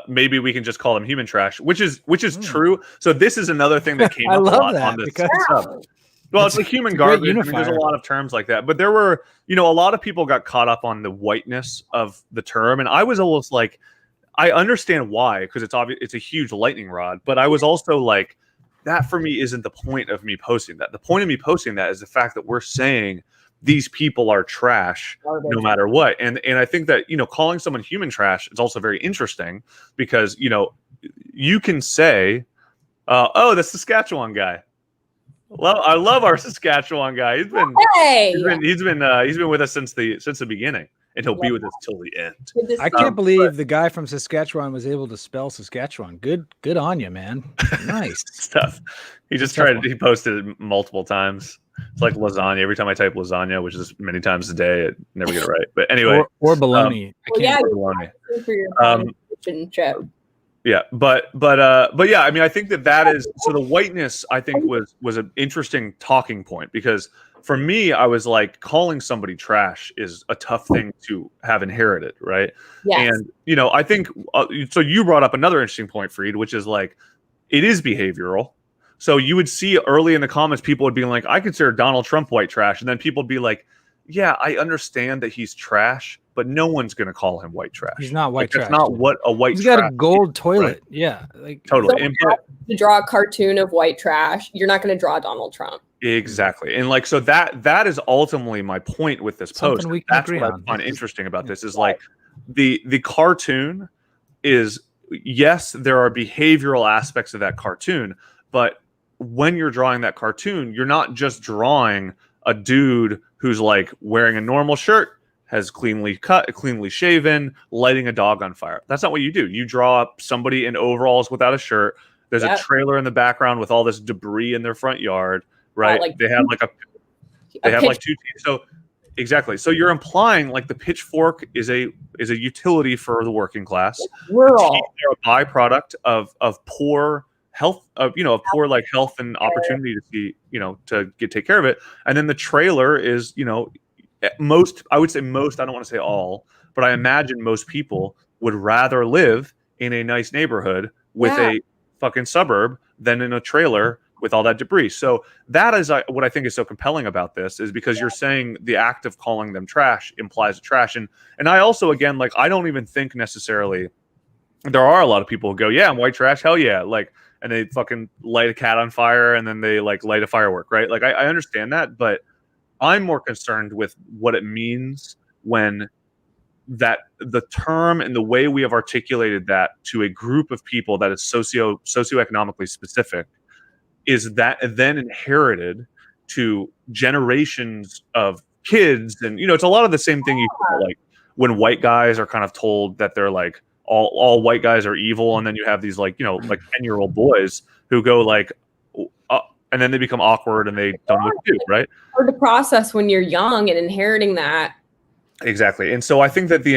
maybe we can just call them human trash, which is true. So this is another thing that came up a lot on this sub. Well, it's like human garbage. I mean, there's a lot of terms like that, but there were, a lot of people got caught up on the whiteness of the term, and I was almost like, I understand why, because it's obvious, it's a huge lightning rod, but I was also like, that for me isn't the point of me posting that. The point of me posting that is the fact that we're saying these people are trash no matter what. And I think that, calling someone human trash is also very interesting because, you can say, oh, the Saskatchewan guy. Well, I love our Saskatchewan guy. He's been with us since the beginning, and he'll be with us till the end. I can't believe the guy from Saskatchewan was able to spell Saskatchewan. Good on you, man. Nice stuff. He he posted it multiple times. It's like lasagna. Every time I type lasagna, which is many times a day, I never get it right. But anyway, or bologna. Bologna. Yeah, but yeah, I mean, I think that is so. The whiteness, I think, was an interesting talking point because for me, I was like, calling somebody trash is a tough thing to have inherited, right? Yes. And I think so. You brought up another interesting point, Freed, which is like, it is behavioral. So you would see early in the comments, people would be like, I consider Donald Trump white trash, and then people would be like, yeah, I understand that he's trash, but no one's going to call him white trash. He's not white trash. That's not what a white He's trash got a gold toilet. Right? Yeah. Like, totally. To draw a cartoon of white trash, you're not going to draw Donald Trump. Exactly. And like, so that is ultimately my point with this post. That's what I find interesting about this is like the cartoon is, yes, there are behavioral aspects of that cartoon, but when you're drawing that cartoon, you're not just drawing a dude who's like wearing a normal shirt, has cleanly cut, cleanly shaven, lighting a dog on fire. That's not what you do. You draw up somebody in overalls without a shirt. There's a trailer in the background with all this debris in their front yard, right? They have like like two teeth. So exactly. So you're implying like the pitchfork is a utility for the working class. Rural. They're a byproduct of poor health, of poor like health and opportunity to see, to take care of it. And then the trailer is, most, I would say most, I don't want to say all, but I imagine most people would rather live in a nice neighborhood with a fucking suburb than in a trailer with all that debris. So that is what I think is so compelling about this, is because you're saying the act of calling them trash implies trash. And I also, again, like, I don't even think necessarily there are a lot of people who go, yeah, I'm white trash. Hell yeah. Like, and they fucking light a cat on fire and then they like light a firework, right? Like, I understand that, but I'm more concerned with what it means when that the term and the way we have articulated that to a group of people that is socioeconomically specific is that then inherited to generations of kids. And, it's a lot of the same thing you like when white guys are kind of told that they're like, all white guys are evil. And then you have these like 10-year-old boys who go like, and then they become awkward and they don't know what to do, right? Hard to process when you're young and inheriting that. Exactly. And so I think that the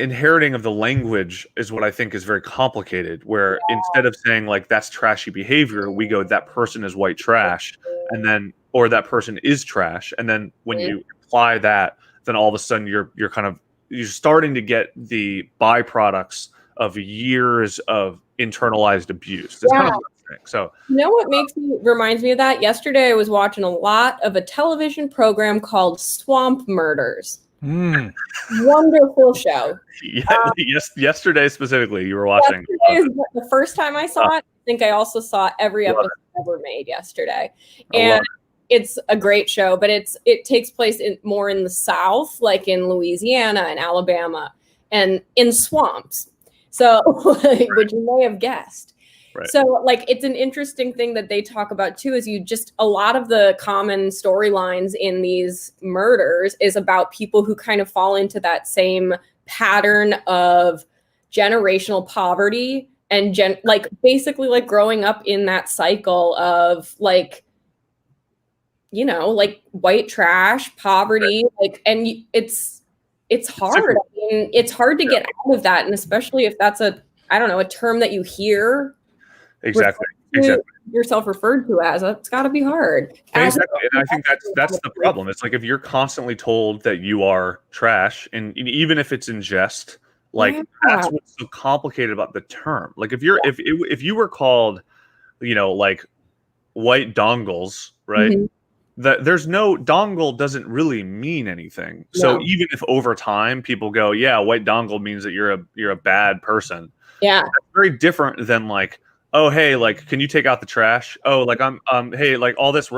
inheriting of the language is what I think is very complicated, where instead of saying like that's trashy behavior, we go that person is white trash, and then, or that person is trash. And then when you apply that, then all of a sudden you're starting to get the byproducts of years of internalized abuse. That's kind of so, what reminds me of that? Yesterday I was watching a lot of a television program called Swamp Murders. Wonderful show. Yes, yesterday specifically you were watching. The first time I saw it, I think I also saw every episode ever made yesterday. And it's a great show, but it takes place more in the South, like in Louisiana and Alabama, and in swamps. So, which you may have guessed. Right. So, like, it's an interesting thing that they talk about too, is a lot of the common storylines in these murders is about people who kind of fall into that same pattern of generational poverty and basically like growing up in that cycle of like, like white trash, poverty, like, and it's hard. I mean, it's hard to get out of that, and especially if that's a term that you hear. Exactly. Yourself referred to as, it's got to be hard. Exactly. And I think that's the problem. It's like if you're constantly told that you are trash, and even if it's in jest, like that's what's so complicated about the term. Like if you were called, like white dongles, right? Mm-hmm. There's no dongle doesn't really mean anything. No. So even if over time people go, yeah, white dongle means that you're a bad person. Yeah. That's very different than like, oh, hey, like, can you take out the trash? Oh, like hey, like all this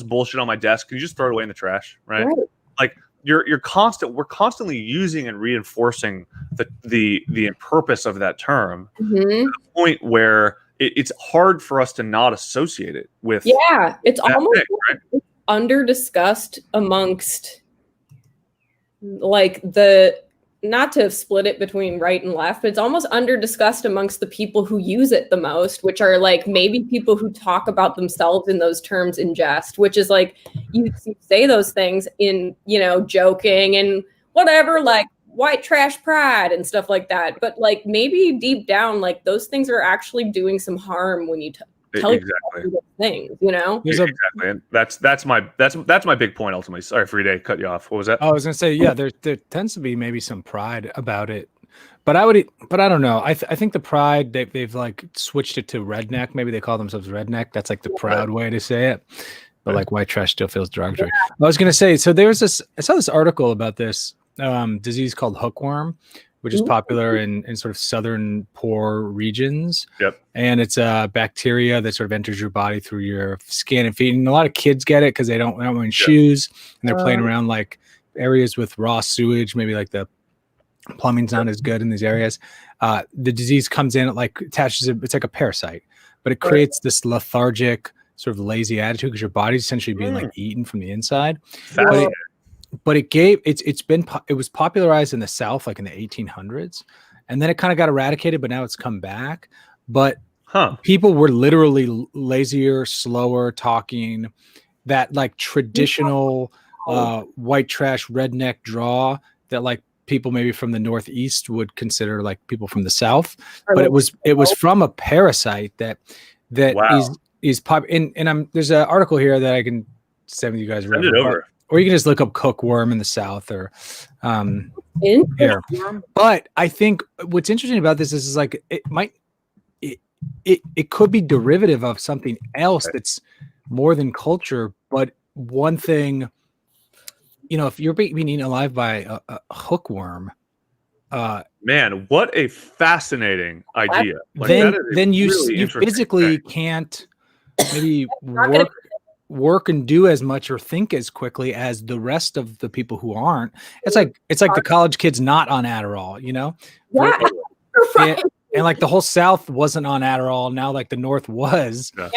bullshit on my desk, can you just throw it away in the trash? Right. Like we're constantly using and reinforcing the purpose of that term to the point where it's hard for us to not associate it with. Yeah. It's almost right? Under discussed amongst like not to split it between right and left, but it's almost under discussed amongst the people who use it the most, which are like maybe people who talk about themselves in those terms in jest, which is like you say those things in, joking and whatever, like white trash pride and stuff like that. But like maybe deep down, like those things are actually doing some harm when you tell exactly those things, Exactly. And that's my big point ultimately. Sorry, Frida, cut you off. What was that? I was gonna say, yeah, there tends to be maybe some pride about it, but I don't know. I think the pride they've like switched it to redneck. Maybe they call themselves redneck. That's like the proud way to say it. but like white trash still feels derogatory. I was going to say, so I saw this article about this disease called hookworm, which is popular in sort of southern poor regions. Yep. And it's a bacteria that sort of enters your body through your skin and feet. And a lot of kids get it because they're not wearing shoes and they're playing around like areas with raw sewage. Maybe like the plumbing's not as good in these areas. The disease comes in, it like attaches, it's like a parasite, but it creates this lethargic, sort of lazy attitude because your body's essentially being like eaten from the inside. But it was popularized in the South, like in the 1800s, and then it kind of got eradicated, but now it's come back. But people were literally lazier, slower talking, that like traditional white trash redneck draw that like people maybe from the Northeast would consider like people from the South, but it was from a parasite that is pop. And there's an article here that I can send you guys. Send it over. Or you can just look up hookworm in the South or here. But I think what's interesting about this is like it could be derivative of something else that's more than culture. But one thing, if you're being eaten alive by a hookworm, man, what a fascinating idea. Like, then you physically can't maybe work and do as much or think as quickly as the rest of the people who aren't. It's like the college kids not on Adderall, Right. And like the whole South wasn't on Adderall. Now like the North was. Yeah.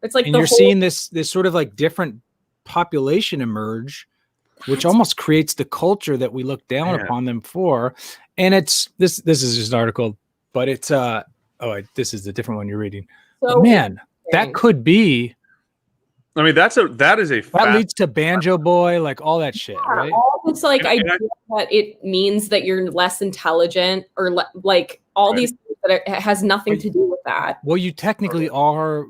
It's like, and you're seeing this sort of like different population emerge, which almost creates the culture that we look down upon them for. And it's this is just an article, but it's this is the different one you're reading. So, man, that could be. I mean, that leads to Banjo Boy, like all that shit, right? All this like idea that it means that you're less intelligent or like all these things that it has nothing to do with that. Well, you technically are,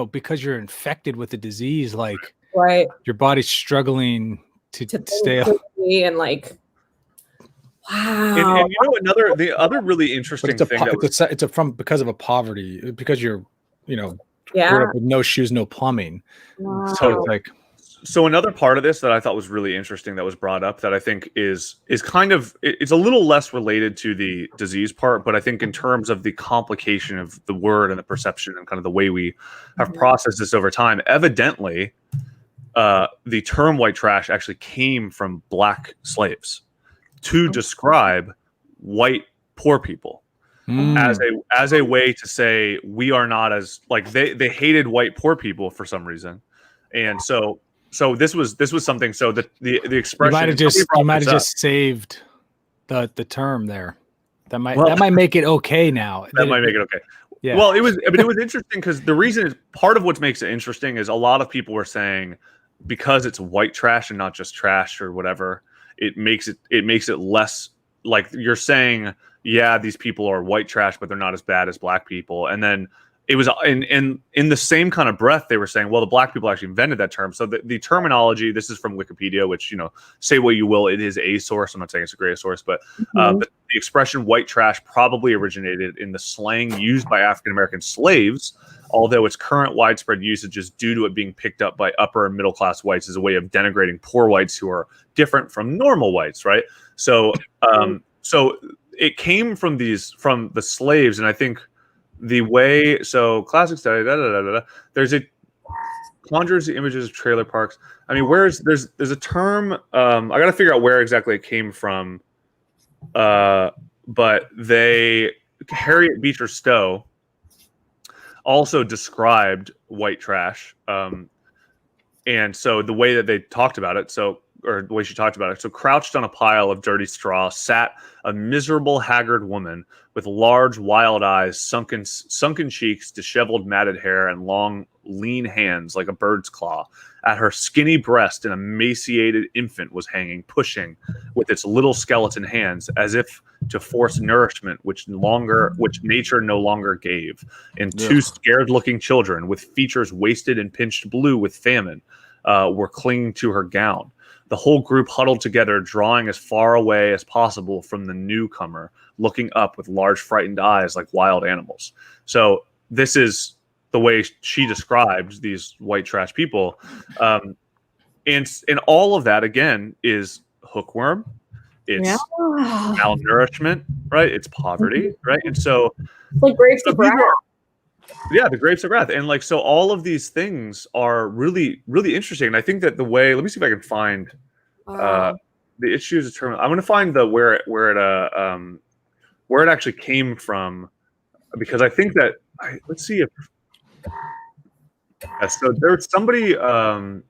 because you're infected with the disease, like your body's struggling to stay up. And like, wow. And the other really interesting thing because of a poverty, because you're, grew up with no shoes, no plumbing. Wow. So another part of this that I thought was really interesting that was brought up that I think is kind of, it's a little less related to the disease part, but I think in terms of the complication of the word and the perception and kind of the way we have processed this over time, evidently the term white trash actually came from black slaves to describe white poor people. As a way to say we are not as like they hated white poor people for some reason, and so this was something. So the expression you might have just saved the term there. That might make it okay now. That might make it okay. Yeah. Well, it was interesting because the reason is part of what makes it interesting is a lot of people were saying because it's white trash and not just trash or whatever, it makes it less like you're saying. Yeah, these people are white trash, but they're not as bad as black people. And then it was in the same kind of breath, they were saying, well, the black people actually invented that term. So the terminology, this is from Wikipedia, which, say what you will, it is a source. I'm not saying it's a great source, but the expression white trash probably originated in the slang used by African-American slaves, although its current widespread usage is due to it being picked up by upper and middle-class whites as a way of denigrating poor whites who are different from normal whites, right? So, it came from the slaves, and I think the way classic study there's a conjures the images of trailer parks. I mean, there's a term I got to figure out where exactly it came from, but Harriet Beecher Stowe also described white trash, and so the way that they talked about it, or the way she talked about it. So crouched on a pile of dirty straw sat a miserable, haggard woman with large, wild eyes, sunken cheeks, disheveled, matted hair, and long, lean hands like a bird's claw. At her skinny breast, an emaciated infant was hanging, pushing with its little skeleton hands as if to force nourishment which nature no longer gave. And two scared-looking children with features wasted and pinched blue with famine were clinging to her gown. The whole group huddled together, drawing as far away as possible from the newcomer, looking up with large, frightened eyes like wild animals. So this is the way she described these white trash people. And all of that, again, is hookworm. It's malnourishment, right? It's poverty, right? And so, it's like grapes of wrath. Yeah, the grapes of wrath. And like, so all of these things are really, really interesting. And I think that the way, let me see if I can find the issues determined. I'm going to find the where it actually came from, because I think that let's see if so there's somebody where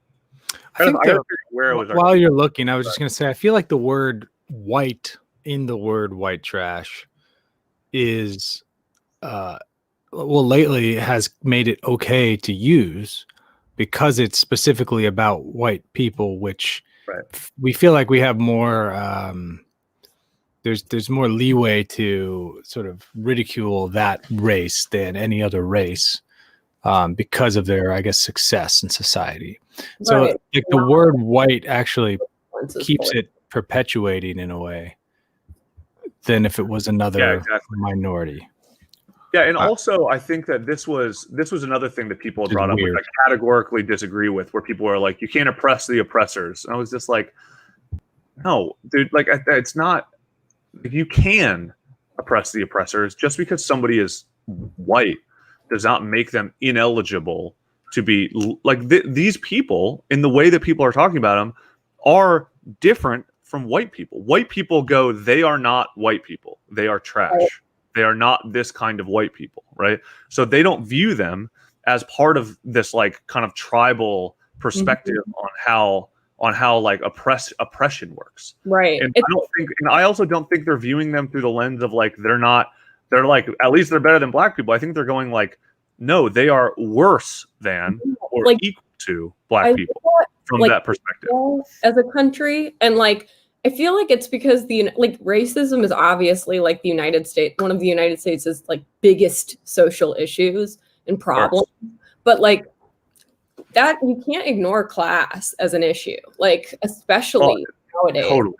it was. While you're looking, I was just going to say, I feel like the word white in the word white trash is lately has made it okay to use because it's specifically about white people, which we feel like we have more there's more leeway to sort of ridicule that race than any other race because of their, I guess, success in society. So like the word white actually keeps it perpetuating in a way than if it was another minority. Yeah, and also I think that this was another thing that people brought up, which I categorically disagree with, where people are like, you can't oppress the oppressors. And I was just like, no, dude, like it's not. You can oppress the oppressors. Just because somebody is white does not make them ineligible to be like these people. In the way that people are talking about them are different from white people. White people go, they are not white people. They are trash. Right. They are not this kind of white people, right? So they don't view them as part of this like kind of tribal perspective on how like oppression works. Right. And I also don't think they're viewing them through the lens of like they're like at least they're better than black people. I think they're going like, no, they are worse than or like, equal to black people from like, that perspective. As a country, and like I feel like it's because like racism is obviously like the United States, one of the United States' like biggest social issues and problems. But like that, you can't ignore class as an issue, like especially nowadays. Totally.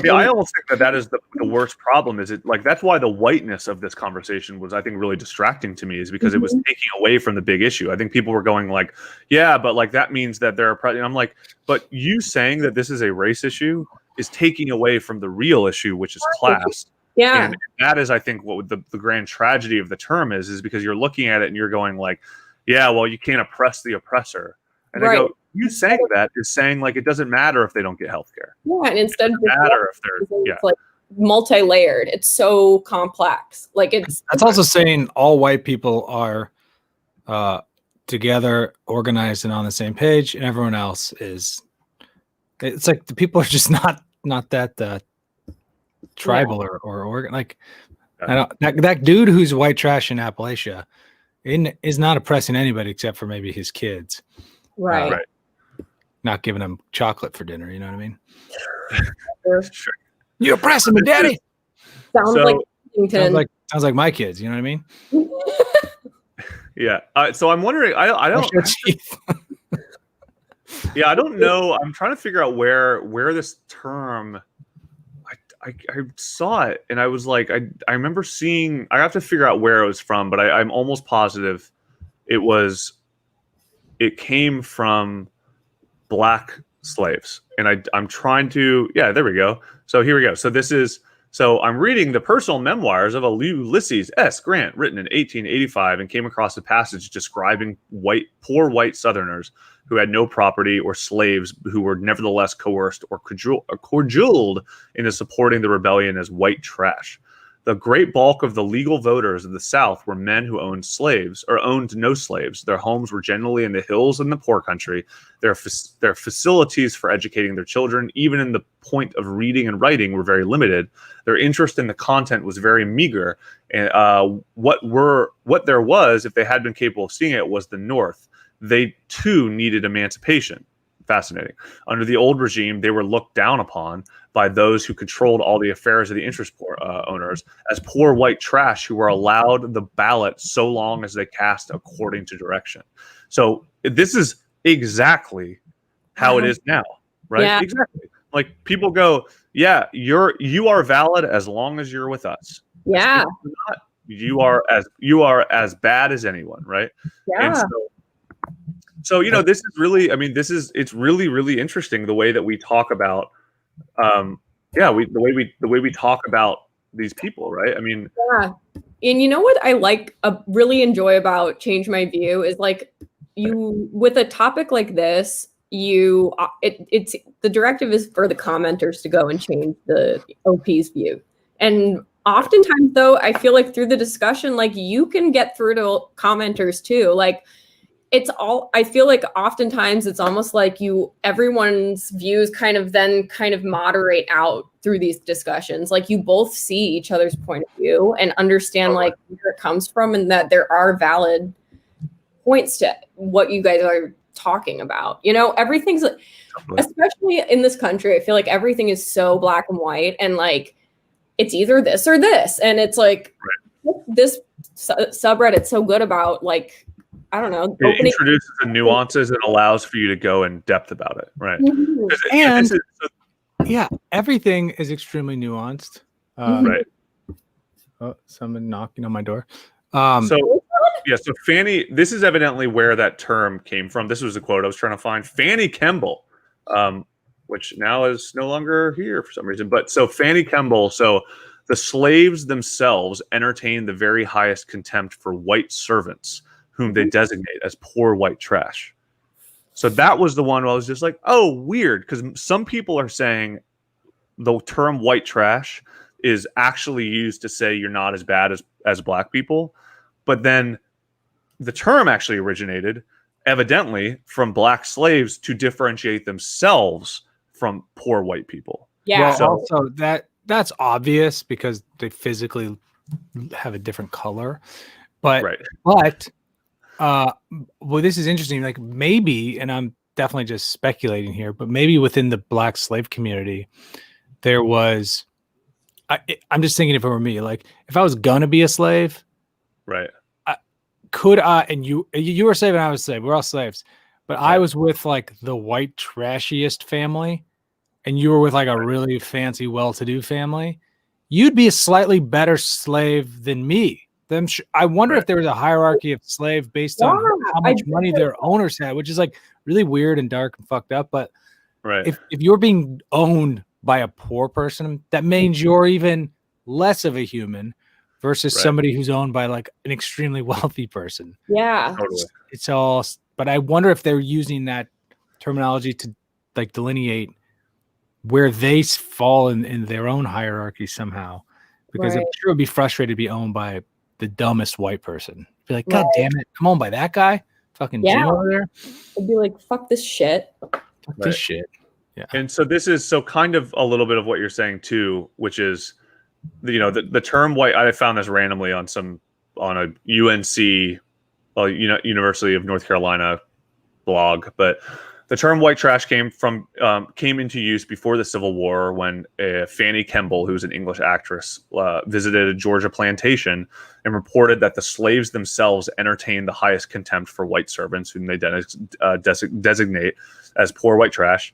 Yeah, I almost think that is the worst problem. Is it like that's why the whiteness of this conversation was, I think, really distracting to me, is because it was taking away from the big issue. I think people were going like, yeah, but like that means that they're oppressed. I'm like, but you saying that this is a race issue is taking away from the real issue, which is class. Yeah, and that is, I think, what the grand tragedy of the term is because you're looking at it and you're going like, yeah, well, you can't oppress the oppressor, and I go, you saying that is saying like it doesn't matter if they don't get healthcare. Yeah, and instead it doesn't matter if they're it's like multi-layered. It's so complex. Like that's also saying all white people are together, organized, and on the same page, and everyone else is. It's like the people are just not that tribal or like. I don't, that dude who's white trash in Appalachia is not oppressing anybody except for maybe his kids. Right. Not giving them chocolate for dinner, you know what I mean? Sure. You oppressing me, daddy. Sounds like my kids, you know what I mean? Yeah. So I'm wondering, I don't yeah, I don't know. I'm trying to figure out where this term I saw it and I was like, I remember seeing, I have to figure out where it was from, but I'm almost positive it came from Black slaves. And I'm trying to, yeah, there we go. So here we go. So I'm reading the personal memoirs of Ulysses S. Grant, written in 1885, and came across a passage describing poor white Southerners who had no property or slaves who were nevertheless coerced or cajoled into supporting the rebellion as white trash. The great bulk of the legal voters of the South were men who owned slaves or owned no slaves. Their homes were generally in the hills and the poor country. Their facilities for educating their children, even in the point of reading and writing, were very limited. Their interest in the content was very meager. And what there was, if they had been capable of seeing it, was the North. They too needed emancipation. Fascinating. Under the old regime, they were looked down upon by those who controlled all the affairs of the interest owners as poor white trash who were allowed the ballot so long as they cast according to direction. So this is exactly how it is now, right? Yeah. Exactly. Like people go, yeah, you are valid as long as you're with us. Yeah. you are as bad as anyone, right? Yeah. And so this is really, I mean, it's really, really interesting the way that we talk about, the way we talk about these people, right? I mean, yeah. And you know what I really enjoy about Change My View is like you with a topic like this, it's the directive is for the commenters to go and change the OP's view. And oftentimes though, I feel like through the discussion, like you can get through to commenters too. Like I feel like oftentimes it's almost like everyone's views kind of moderate out through these discussions. Like you both see each other's point of view and understand like where it comes from and that there are valid points to what you guys are talking about. Everything's like, especially in this country, I feel like everything is so black and white and like it's either this or this. And it's like this subreddit's so good about like, I don't know. It introduces the nuances and allows for you to go in depth about it, right? And everything is extremely nuanced. Right. Oh, someone knocking on my door. So Fanny, this is evidently where that term came from. This was a quote I was trying to find. Fanny Kemble, which now is no longer here for some reason. But so Fanny Kemble, so the slaves themselves entertain the very highest contempt for white servants, whom they designate as poor white trash. So that was the one where I was just like, oh, weird. Because some people are saying the term white trash is actually used to say you're not as bad as black people. But then the term actually originated, evidently, from black slaves to differentiate themselves from poor white people. Yeah. Well, also that's obvious because they physically have a different color. But well, this is interesting. Like maybe, and I'm definitely just speculating here, but maybe within the black slave community, there was. I'm just thinking if it were me, like if I was gonna be a slave, right? Could I? And you were a slave and I was a slave. We're all slaves, but I was with like the white trashiest family, and you were with like a really fancy, well-to-do family. You'd be a slightly better slave than me. I wonder if there was a hierarchy of slave based on how much money their owners had, which is like really weird and dark and fucked up. But if you're being owned by a poor person, that means you're even less of a human versus somebody who's owned by like an extremely wealthy person. Yeah. Totally. It's all, but I wonder if they're using that terminology to like delineate where they fall in their own hierarchy somehow. Because I'm sure it'd be frustrated to be owned by the dumbest white person. Be like, God damn it, come on by that guy, fucking Jim over there. I'd be like, fuck this shit. Fuck this shit. Yeah. And so this is kind of a little bit of what you're saying too, which is, the term white. I found this randomly on a UNC, University of North Carolina blog, but the term white trash came into use before the Civil War when Fanny Kemble, who's an English actress, visited a Georgia plantation and reported that the slaves themselves entertained the highest contempt for white servants, whom they designate as poor white trash.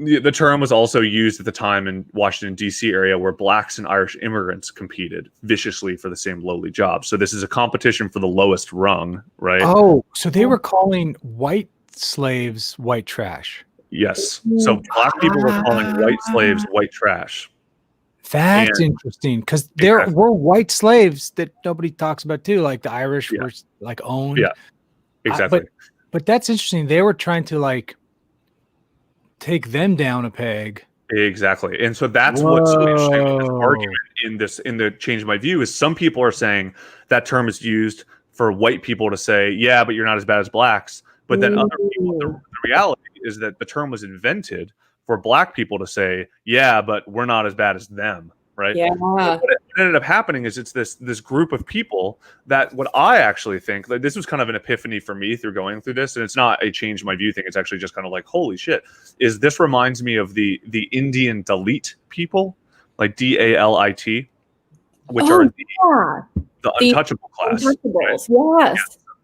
The term was also used at the time in Washington, D.C. area where blacks and Irish immigrants competed viciously for the same lowly job. So this is a competition for the lowest rung, right? Oh, so they were calling white slaves white trash. Yes. So black people were calling white slaves white trash. That's interesting because there were white slaves that nobody talks about too. Like the Irish were like owned. Yeah, exactly. But that's interesting. They were trying to like take them down a peg. Exactly. And so that's what's so interesting in this argument in the Change My View is some people are saying that term is used for white people to say, yeah, but you're not as bad as blacks. But then other people, the reality is that the term was invented for black people to say, yeah, but we're not as bad as them. Right. Yeah. What ended up happening is it's this group of people that what I actually think, like, this was kind of an epiphany for me through going through this, and it's not a Change My View thing. It's actually just kind of like, holy shit, is this reminds me of the Indian Dalit people, like DALIT, which are the untouchable class. Untouchables, right? yes. Yeah.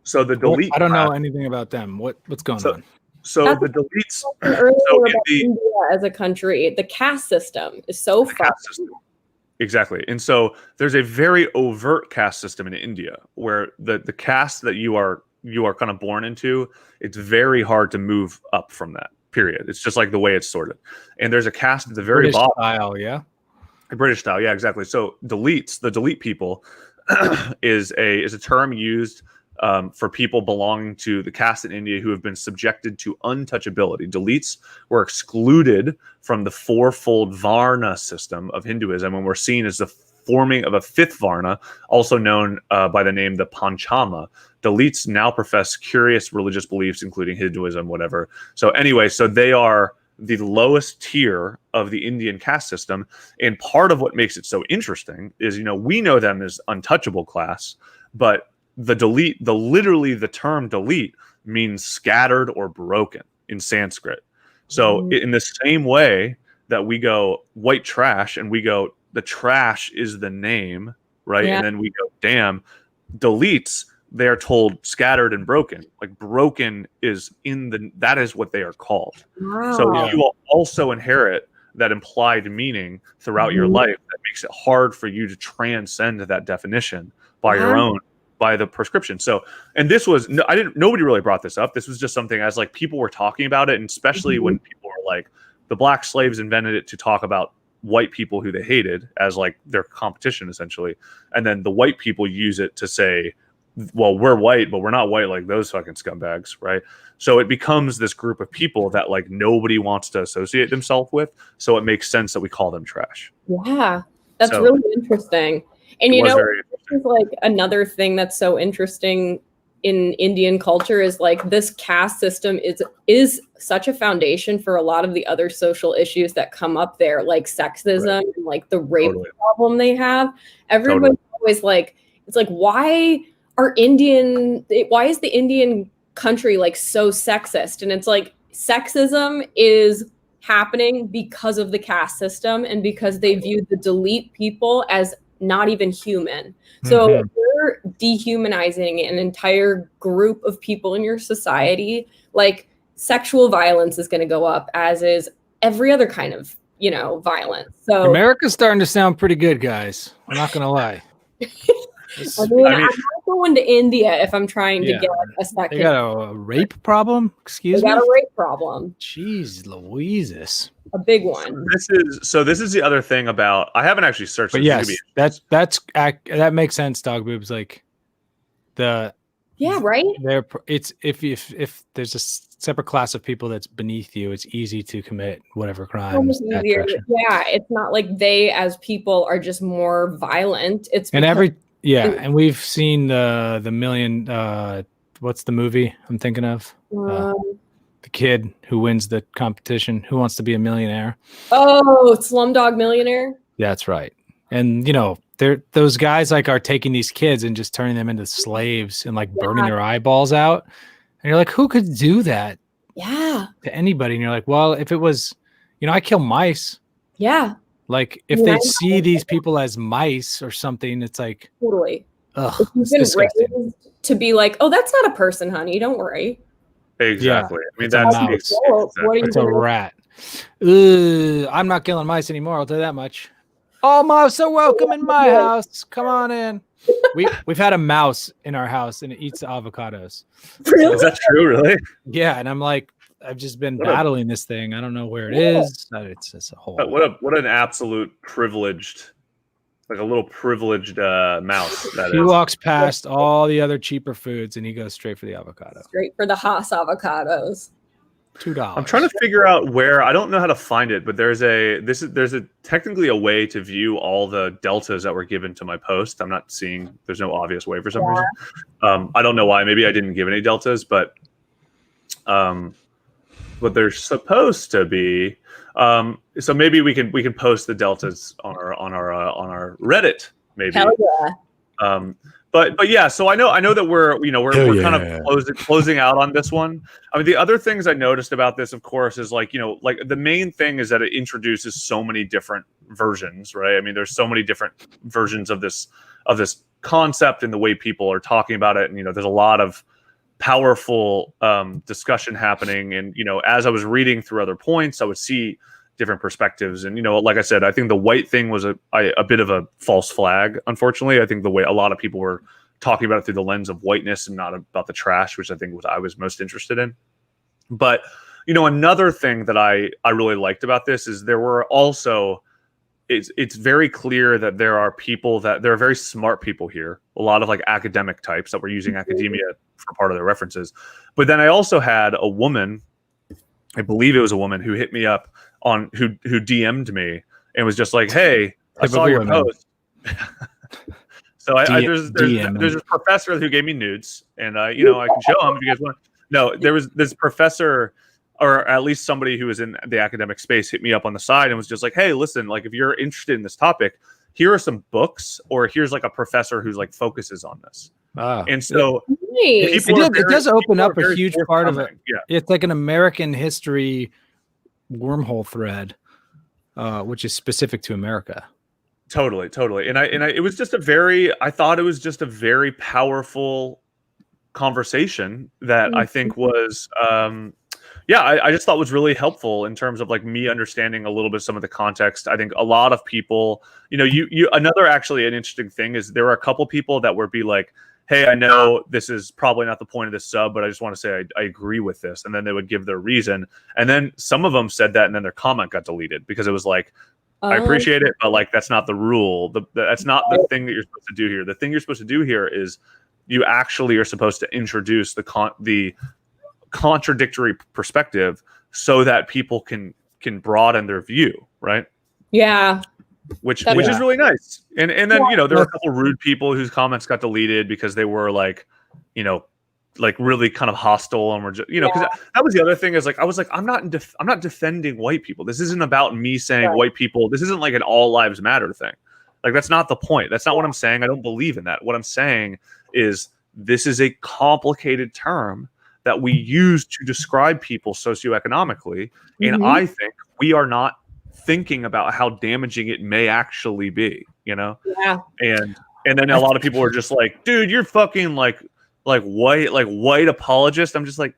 So the Dalit. I don't know anything about them. What's going on? So the Dalits. Earlier about India as a country, the caste system is so fucked. Exactly. And so there's a very overt caste system in India where the caste that you are kind of born into, it's very hard to move up from that. Period. It's just like the way it's sorted. And there's a caste at the very British bottom. style, yeah. British style, yeah, exactly. So the delete people is a term used for people belonging to the caste in India who have been subjected to untouchability. Deletes were excluded from the fourfold Varna system of Hinduism and were seen as the forming of a fifth Varna, also known by the name the Panchama. Deletes now profess curious religious beliefs, including Hinduism, whatever. So anyway, so they are the lowest tier of the Indian caste system. And part of what makes it so interesting is, we know them as untouchable class, but the term delete means scattered or broken in Sanskrit. So in the same way that we go white trash and we go, the trash is the name, right? Yeah. And then we go, damn, deletes, they're told scattered and broken. Like broken is that is what they are called. Wow. So you will also inherit that implied meaning throughout your life that makes it hard for you to transcend that definition by your own, by the prescription. So, and this was, nobody really brought this up. This was just something as like people were talking about it. And especially when people were like, the black slaves invented it to talk about white people who they hated as like their competition essentially. And then the white people use it to say, well, we're white, but we're not white like those fucking scumbags, right? So it becomes this group of people that like nobody wants to associate themselves with. So it makes sense that we call them trash. Yeah, that's really interesting. And this is like another thing that's so interesting in Indian culture is like this caste system is such a foundation for a lot of the other social issues that come up there, like sexism and like the rape problem they have. Everyone's always like, it's like, why is the Indian country like so sexist? And it's like sexism is happening because of the caste system and because they view the delete people as not even human. So if you're dehumanizing an entire group of people in your society, like sexual violence is going to go up, as is every other kind of, violence. So America's starting to sound pretty good, guys. I'm not going to lie. I'm not going to India if I'm trying to get a second. They got a rape problem? Excuse me? They got a rape problem. Jeez Louises. A big one. So this is the other thing about, I haven't actually searched. But yes, that makes sense, dog boobs. Like right? It's if there's a separate class of people that's beneath you, it's easy to commit whatever crime. Yeah, it's not like they as people are just more violent. And we've seen the million. What's the movie I'm thinking of? The kid who wins the competition, Who Wants to Be a Millionaire? Oh, Slumdog Millionaire. That's right. And those guys like are taking these kids and just turning them into slaves and like burning their eyeballs out. And you're like, who could do that? Yeah. To anybody? And you're like, well, if it was, I kill mice. Yeah. Like if they see these people as mice or something, it's like totally. Ugh, if you've been raised to be like, oh, that's not a person, honey. Don't worry. Exactly. Yeah, I mean, that's it's a rat. I'm not killing mice anymore. I'll tell you that much. All mice are welcome in my house. Come on in. We've had a mouse in our house and it eats the avocados. Really? Is that true? Really? Yeah. And I'm like, I've just been battling this thing. I don't know where it is. It's just a whole. What an absolute privileged, like a little privileged mouse. He walks past all the other cheaper foods and he goes straight for the avocado. Straight for the Haas avocados. $2. I'm trying to figure out where, I don't know how to find it, but there's technically a way to view all the deltas that were given to my post. I'm not seeing, there's no obvious way for some reason. I don't know why. Maybe I didn't give any deltas, but there's supposed to be. So maybe we can post the deltas on our Reddit. Maybe. Hell yeah. But yeah, so I know that we're kind of closing out on this one. I mean, the other things I noticed about this, of course, is like the main thing is that it introduces so many different versions, right? I mean, there's so many different versions of this concept and the way people are talking about it, and there's a lot of powerful discussion happening. And as I was reading through other points, I would see different perspectives. And, like I said, I think the white thing was a bit of a false flag. Unfortunately, I think the way a lot of people were talking about it through the lens of whiteness and not about the trash, which I think I was most interested in. But, another thing that I really liked about this is there were also, it's very clear that there are very smart people here, a lot of like academic types that were using academia for part of their references. But then I also had a woman, I believe it was a woman, who hit me up who DM'd me and was just like, "Hey, I saw your post." So there's this professor who gave me nudes, and I can show them if you guys want. No, there was this professor, or at least somebody who was in the academic space, hit me up on the side and was just like, "Hey, listen, like if you're interested in this topic, here are some books, or here's like a professor who's like focuses on this." And so it does open up a huge part of it. Yeah. It's like an American history wormhole thread, which is specific to America. Totally. And it was just I thought it was just a very powerful conversation that I think was, I just thought was really helpful in terms of like me understanding a little bit some of the context. I think a lot of people, another actually an interesting thing is there were a couple people that would be like, "Hey, I know this is probably not the point of this sub, but I just want to say I agree with this." And then they would give their reason. And then some of them said that, and then their comment got deleted because it was like, "I appreciate it, but like that's not the rule. That's not the thing that you're supposed to do here. The thing you're supposed to do here is you actually are supposed to introduce the contradictory perspective so that people can broaden their view, right?" Yeah. Which is really nice. And then, there were a couple rude people whose comments got deleted because they were like, like really kind of hostile and were just, because that was the other thing is like, I was like, I'm not defending white people. This isn't about me saying white people. This isn't like an all lives matter thing. Like, that's not the point. That's not what I'm saying. I don't believe in that. What I'm saying is this is a complicated term that we use to describe people socioeconomically. And I think we are not thinking about how damaging it may actually be, Yeah. And then a lot of people were just like, "Dude, you're fucking like white apologist." I'm just like,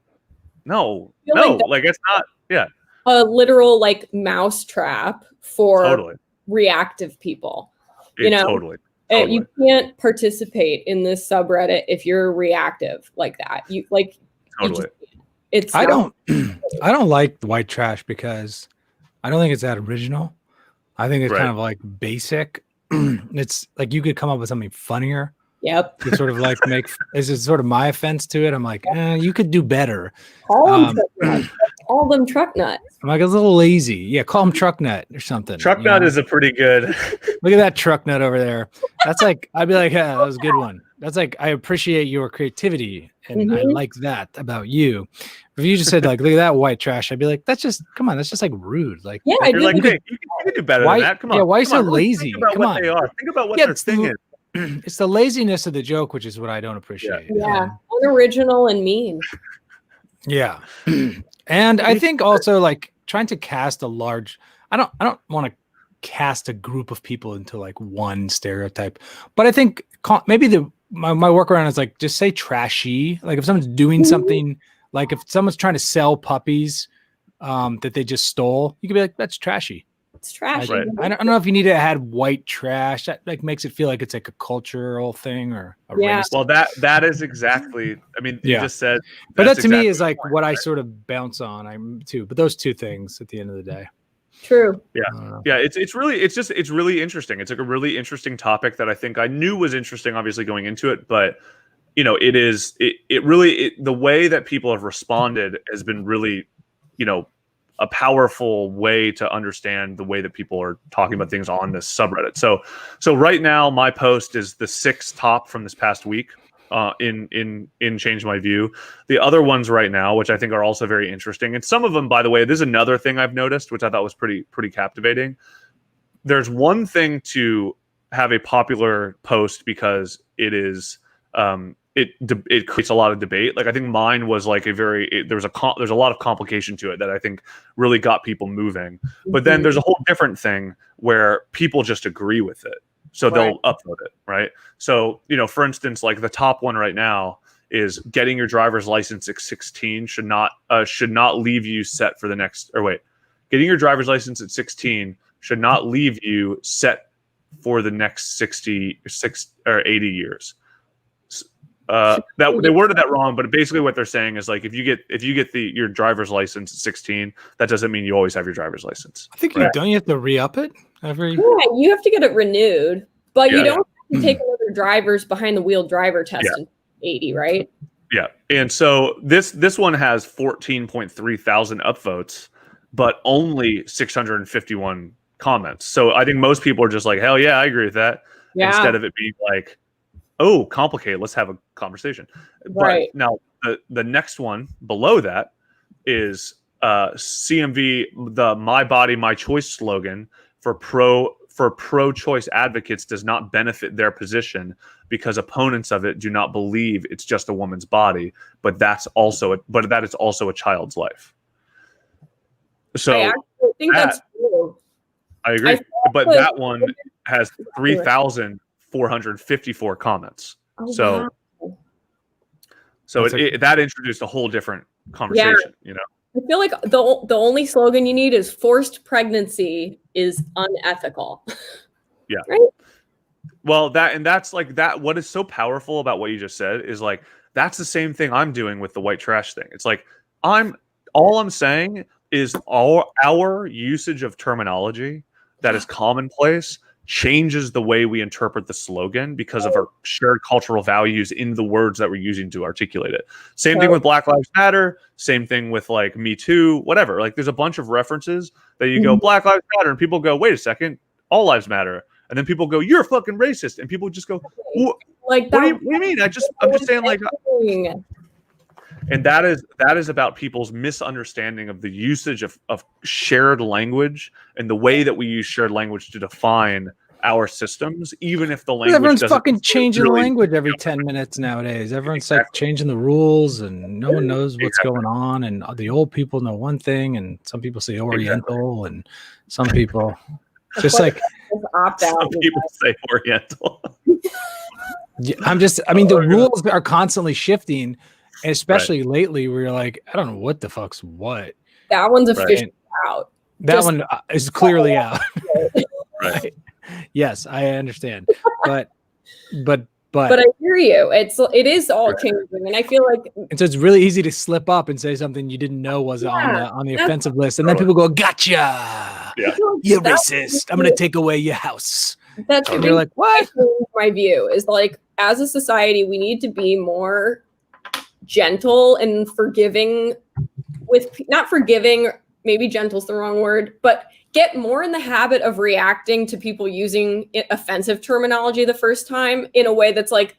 no, like it's not, a literal like mousetrap for reactive people. Totally. You can't participate in this subreddit if you're reactive like that. You like totally. I don't like white trash because I don't think it's that original. I think it's kind of like basic. It's like you could come up with something funnier. Yep. To sort of like is it sort of my offense to it? I'm like, you could do better. Call them truck nuts. I'm like a little lazy. Yeah, call them truck nut or something. Truck nut is a pretty good. Look at that truck nut over there. That's like, I'd be like, yeah, that was a good one. That's like, I appreciate your creativity and I like that about you. If you just said like, look at that white trash, I'd be like, that's just like rude. Like, you're like, hey, you can do better than that. Come on. Yeah, why so lazy? Think about what they are. Think about what their thing is. It's the laziness of the joke, which is what I don't appreciate. Yeah, unoriginal and mean. Yeah. And I think also like trying to cast a large, I don't want to cast a group of people into like one stereotype, but I think maybe my workaround is like, just say trashy. Like if someone's doing something, like if someone's trying to sell puppies that they just stole, you could be like, that's trashy. It's trashy. I don't know if you need to add white trash. That like makes it feel like it's like a cultural thing or a race. Well, that is exactly. I mean, you just said. But that to me is like what I sort of bounce on. But those two things at the end of the day. True. Yeah. It's really interesting. It's like a really interesting topic that I think I knew was interesting, obviously going into it, but it really the way that people have responded has been really, a powerful way to understand the way that people are talking about things on this subreddit. So right now my post is the 6th top from this past week in Change My View. The other ones right now, which I think are also very interesting, and some of them, by the way, this is another thing I've noticed, which I thought was pretty captivating. There's one thing to have a popular post because it is it creates a lot of debate. Like I think mine was like there's a lot of complication to it that I think really got people moving. But then there's a whole different thing where people just agree with it, so they'll upload it, right? So for instance, like the top one right now is getting your driver's license at 16 should not leave you set for the next. Or wait, getting your driver's license at 16 should not leave you set for the next 66 or 80 years. That they worded that wrong, but basically what they're saying is like if you get your driver's license at 16, that doesn't mean you always have your driver's license. I think you have to re-up it every. Yeah, you have to get it renewed, but you don't have to take another driver's behind the wheel driver test in 80, right? Yeah, and so this one has 14.3 thousand upvotes, but only 651 comments. So I think most people are just like, hell yeah, I agree with that. Yeah. Instead of it being like, oh, complicated, let's have a conversation. Right. But now the next one below that is CMV, the My Body, My Choice slogan for pro-choice advocates does not benefit their position because opponents of it do not believe it's just a woman's body, but that is also a child's life. So I think that's true. I agree. But that one has 3,454 comments. Oh, so wow. That introduced a whole different conversation, you know. I feel like the only slogan you need is forced pregnancy is unethical. Yeah. Right? Well, that's like that. What is so powerful about what you just said is like, that's the same thing I'm doing with the white trash thing. It's like, all I'm saying is our usage of terminology that is commonplace changes the way we interpret the slogan because of our shared cultural values in the words that we're using to articulate it. Same thing with Black Lives Matter. Same thing with like Me Too, whatever. Like there's a bunch of references that you go Black Lives Matter and people go, wait a second, all lives matter. And then people go, you're fucking racist. And people just go, like, what do you mean? I'm just saying like, and that is about people's misunderstanding of the usage of shared language and the way that we use shared language to define our systems, even if the language everyone's fucking changing the language every 10 minutes nowadays. Everyone's like changing the rules and no one knows what's going on. And the old people know one thing and some people say Oriental and some people just like opt out. Some people say Oriental. The rules are constantly shifting. And especially lately, where you're like, I don't know what the fuck's what. That one's officially out. That one is clearly out. Right. Yes, I understand. But I hear you. It is all changing, and I feel like. And so it's really easy to slip up and say something you didn't know was on the offensive list, and then people go, "Gotcha! Yeah. You're racist. I'm going to take away your house." That's and you're like, "What?" My view is like, as a society, we need to be more gentle and forgiving not forgiving, maybe gentle's the wrong word, but get more in the habit of reacting to people using offensive terminology the first time in a way that's like,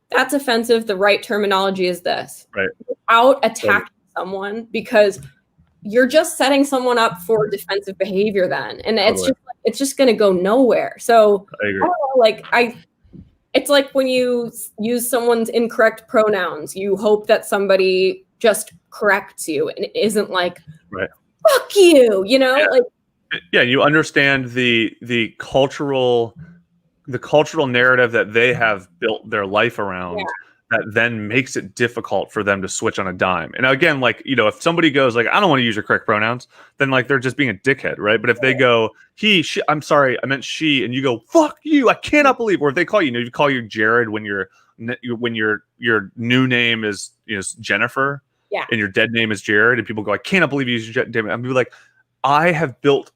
that's offensive. The right terminology is this. Right. Without attacking someone, because you're just setting someone up for defensive behavior then. And it's just going to go nowhere. So I agree. It's like when you use someone's incorrect pronouns, you hope that somebody just corrects you and it isn't like, fuck you, you know? You understand the cultural narrative that they have built their life around that then makes it difficult for them to switch on a dime. And again, like, you know, if somebody goes like, I don't want to use your correct pronouns, then like they're just being a dickhead, right? But if they go, he, she, I'm sorry, I meant she, and you go, fuck you, I cannot believe, or if they call you, you call you Jared when your new name is Jennifer, and your dead name is Jared, and people go, I cannot believe you use Jared. I'm like, I have built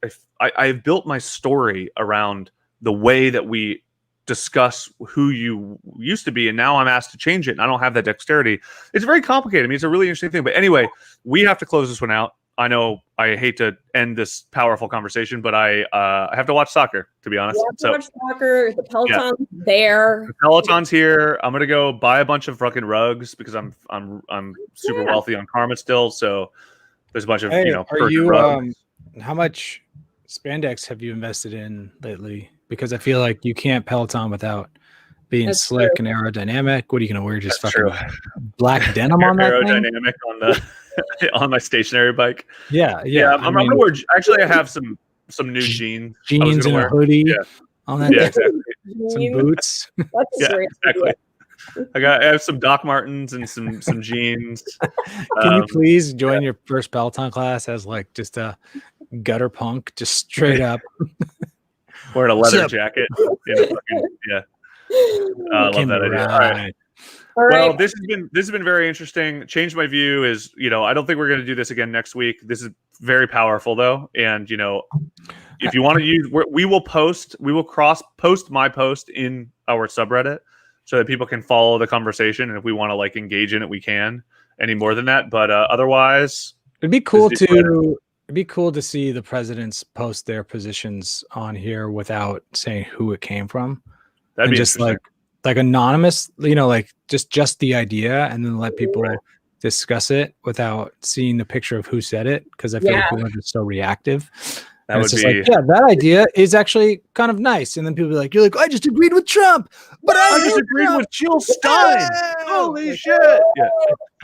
my story around the way that we discuss who you used to be, and now I'm asked to change it, and I don't have that dexterity. It's very complicated. I mean, it's a really interesting thing. But anyway, we have to close this one out. I know I hate to end this powerful conversation, but I have to watch soccer, to be honest. So watch soccer. The Peloton's there. The Peloton's here. I'm gonna go buy a bunch of fucking rugs because I'm super wealthy on Karma still. So there's a bunch of rugs. How much spandex have you invested in lately? Because I feel like you can't Peloton without being slick and aerodynamic. What are you going to wear? Just fucking black denim on that aerodynamic thing? on my stationary bike. Yeah. I'm going to wear. Actually, I have some new jeans. Jeans and a hoodie. Yeah. On that. Yeah, exactly. Some boots. Exactly. I have some Doc Martens and some jeans. Can you please join your first Peloton class as like just a gutter punk, just straight up wearing a leather jacket. Yeah, I love that idea. All right. Well, this has been very interesting. Change my view is, I don't think we're going to do this again next week. This is very powerful though, and if you want to use, we will cross post my post in our subreddit so that people can follow the conversation, and if we want to like engage in it, we can. Any more than that, but otherwise, it'd be cool to see the presidents post their positions on here without saying who it came from. That'd be just like anonymous, like just the idea, and then let people discuss it without seeing the picture of who said it, because I feel like people are just so reactive. That would be that idea is actually kind of nice, and then people be like, "You're like, I just agreed with Trump, but I just agreed with Jill Stein." Holy shit! Yeah,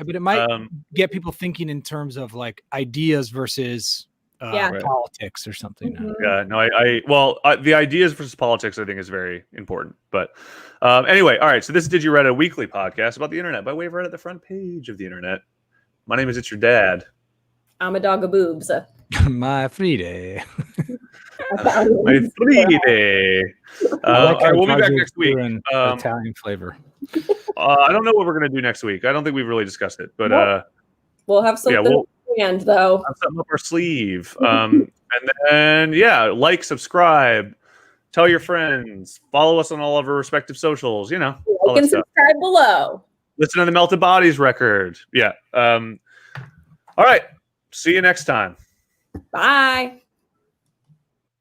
but it might get people thinking in terms of like ideas versus politics or something. Yeah, no, the ideas versus politics I think is very important. But anyway, all right. So this is Did You Reddit, a weekly podcast about the internet by way of Reddit, the front page of the internet. My name is It's Your Dad. I'm a dog of boobs. My Friday. My Friday. All right, we'll be back next week. Italian flavor. I don't know what we're gonna do next week. I don't think we've really discussed it, but we'll have something planned though. Have something up our sleeve. And then like, subscribe, tell your friends, follow us on all of our respective socials. Like and subscribe below. Listen to the Melted Bodies record. Yeah. All right. See you next time. Bye.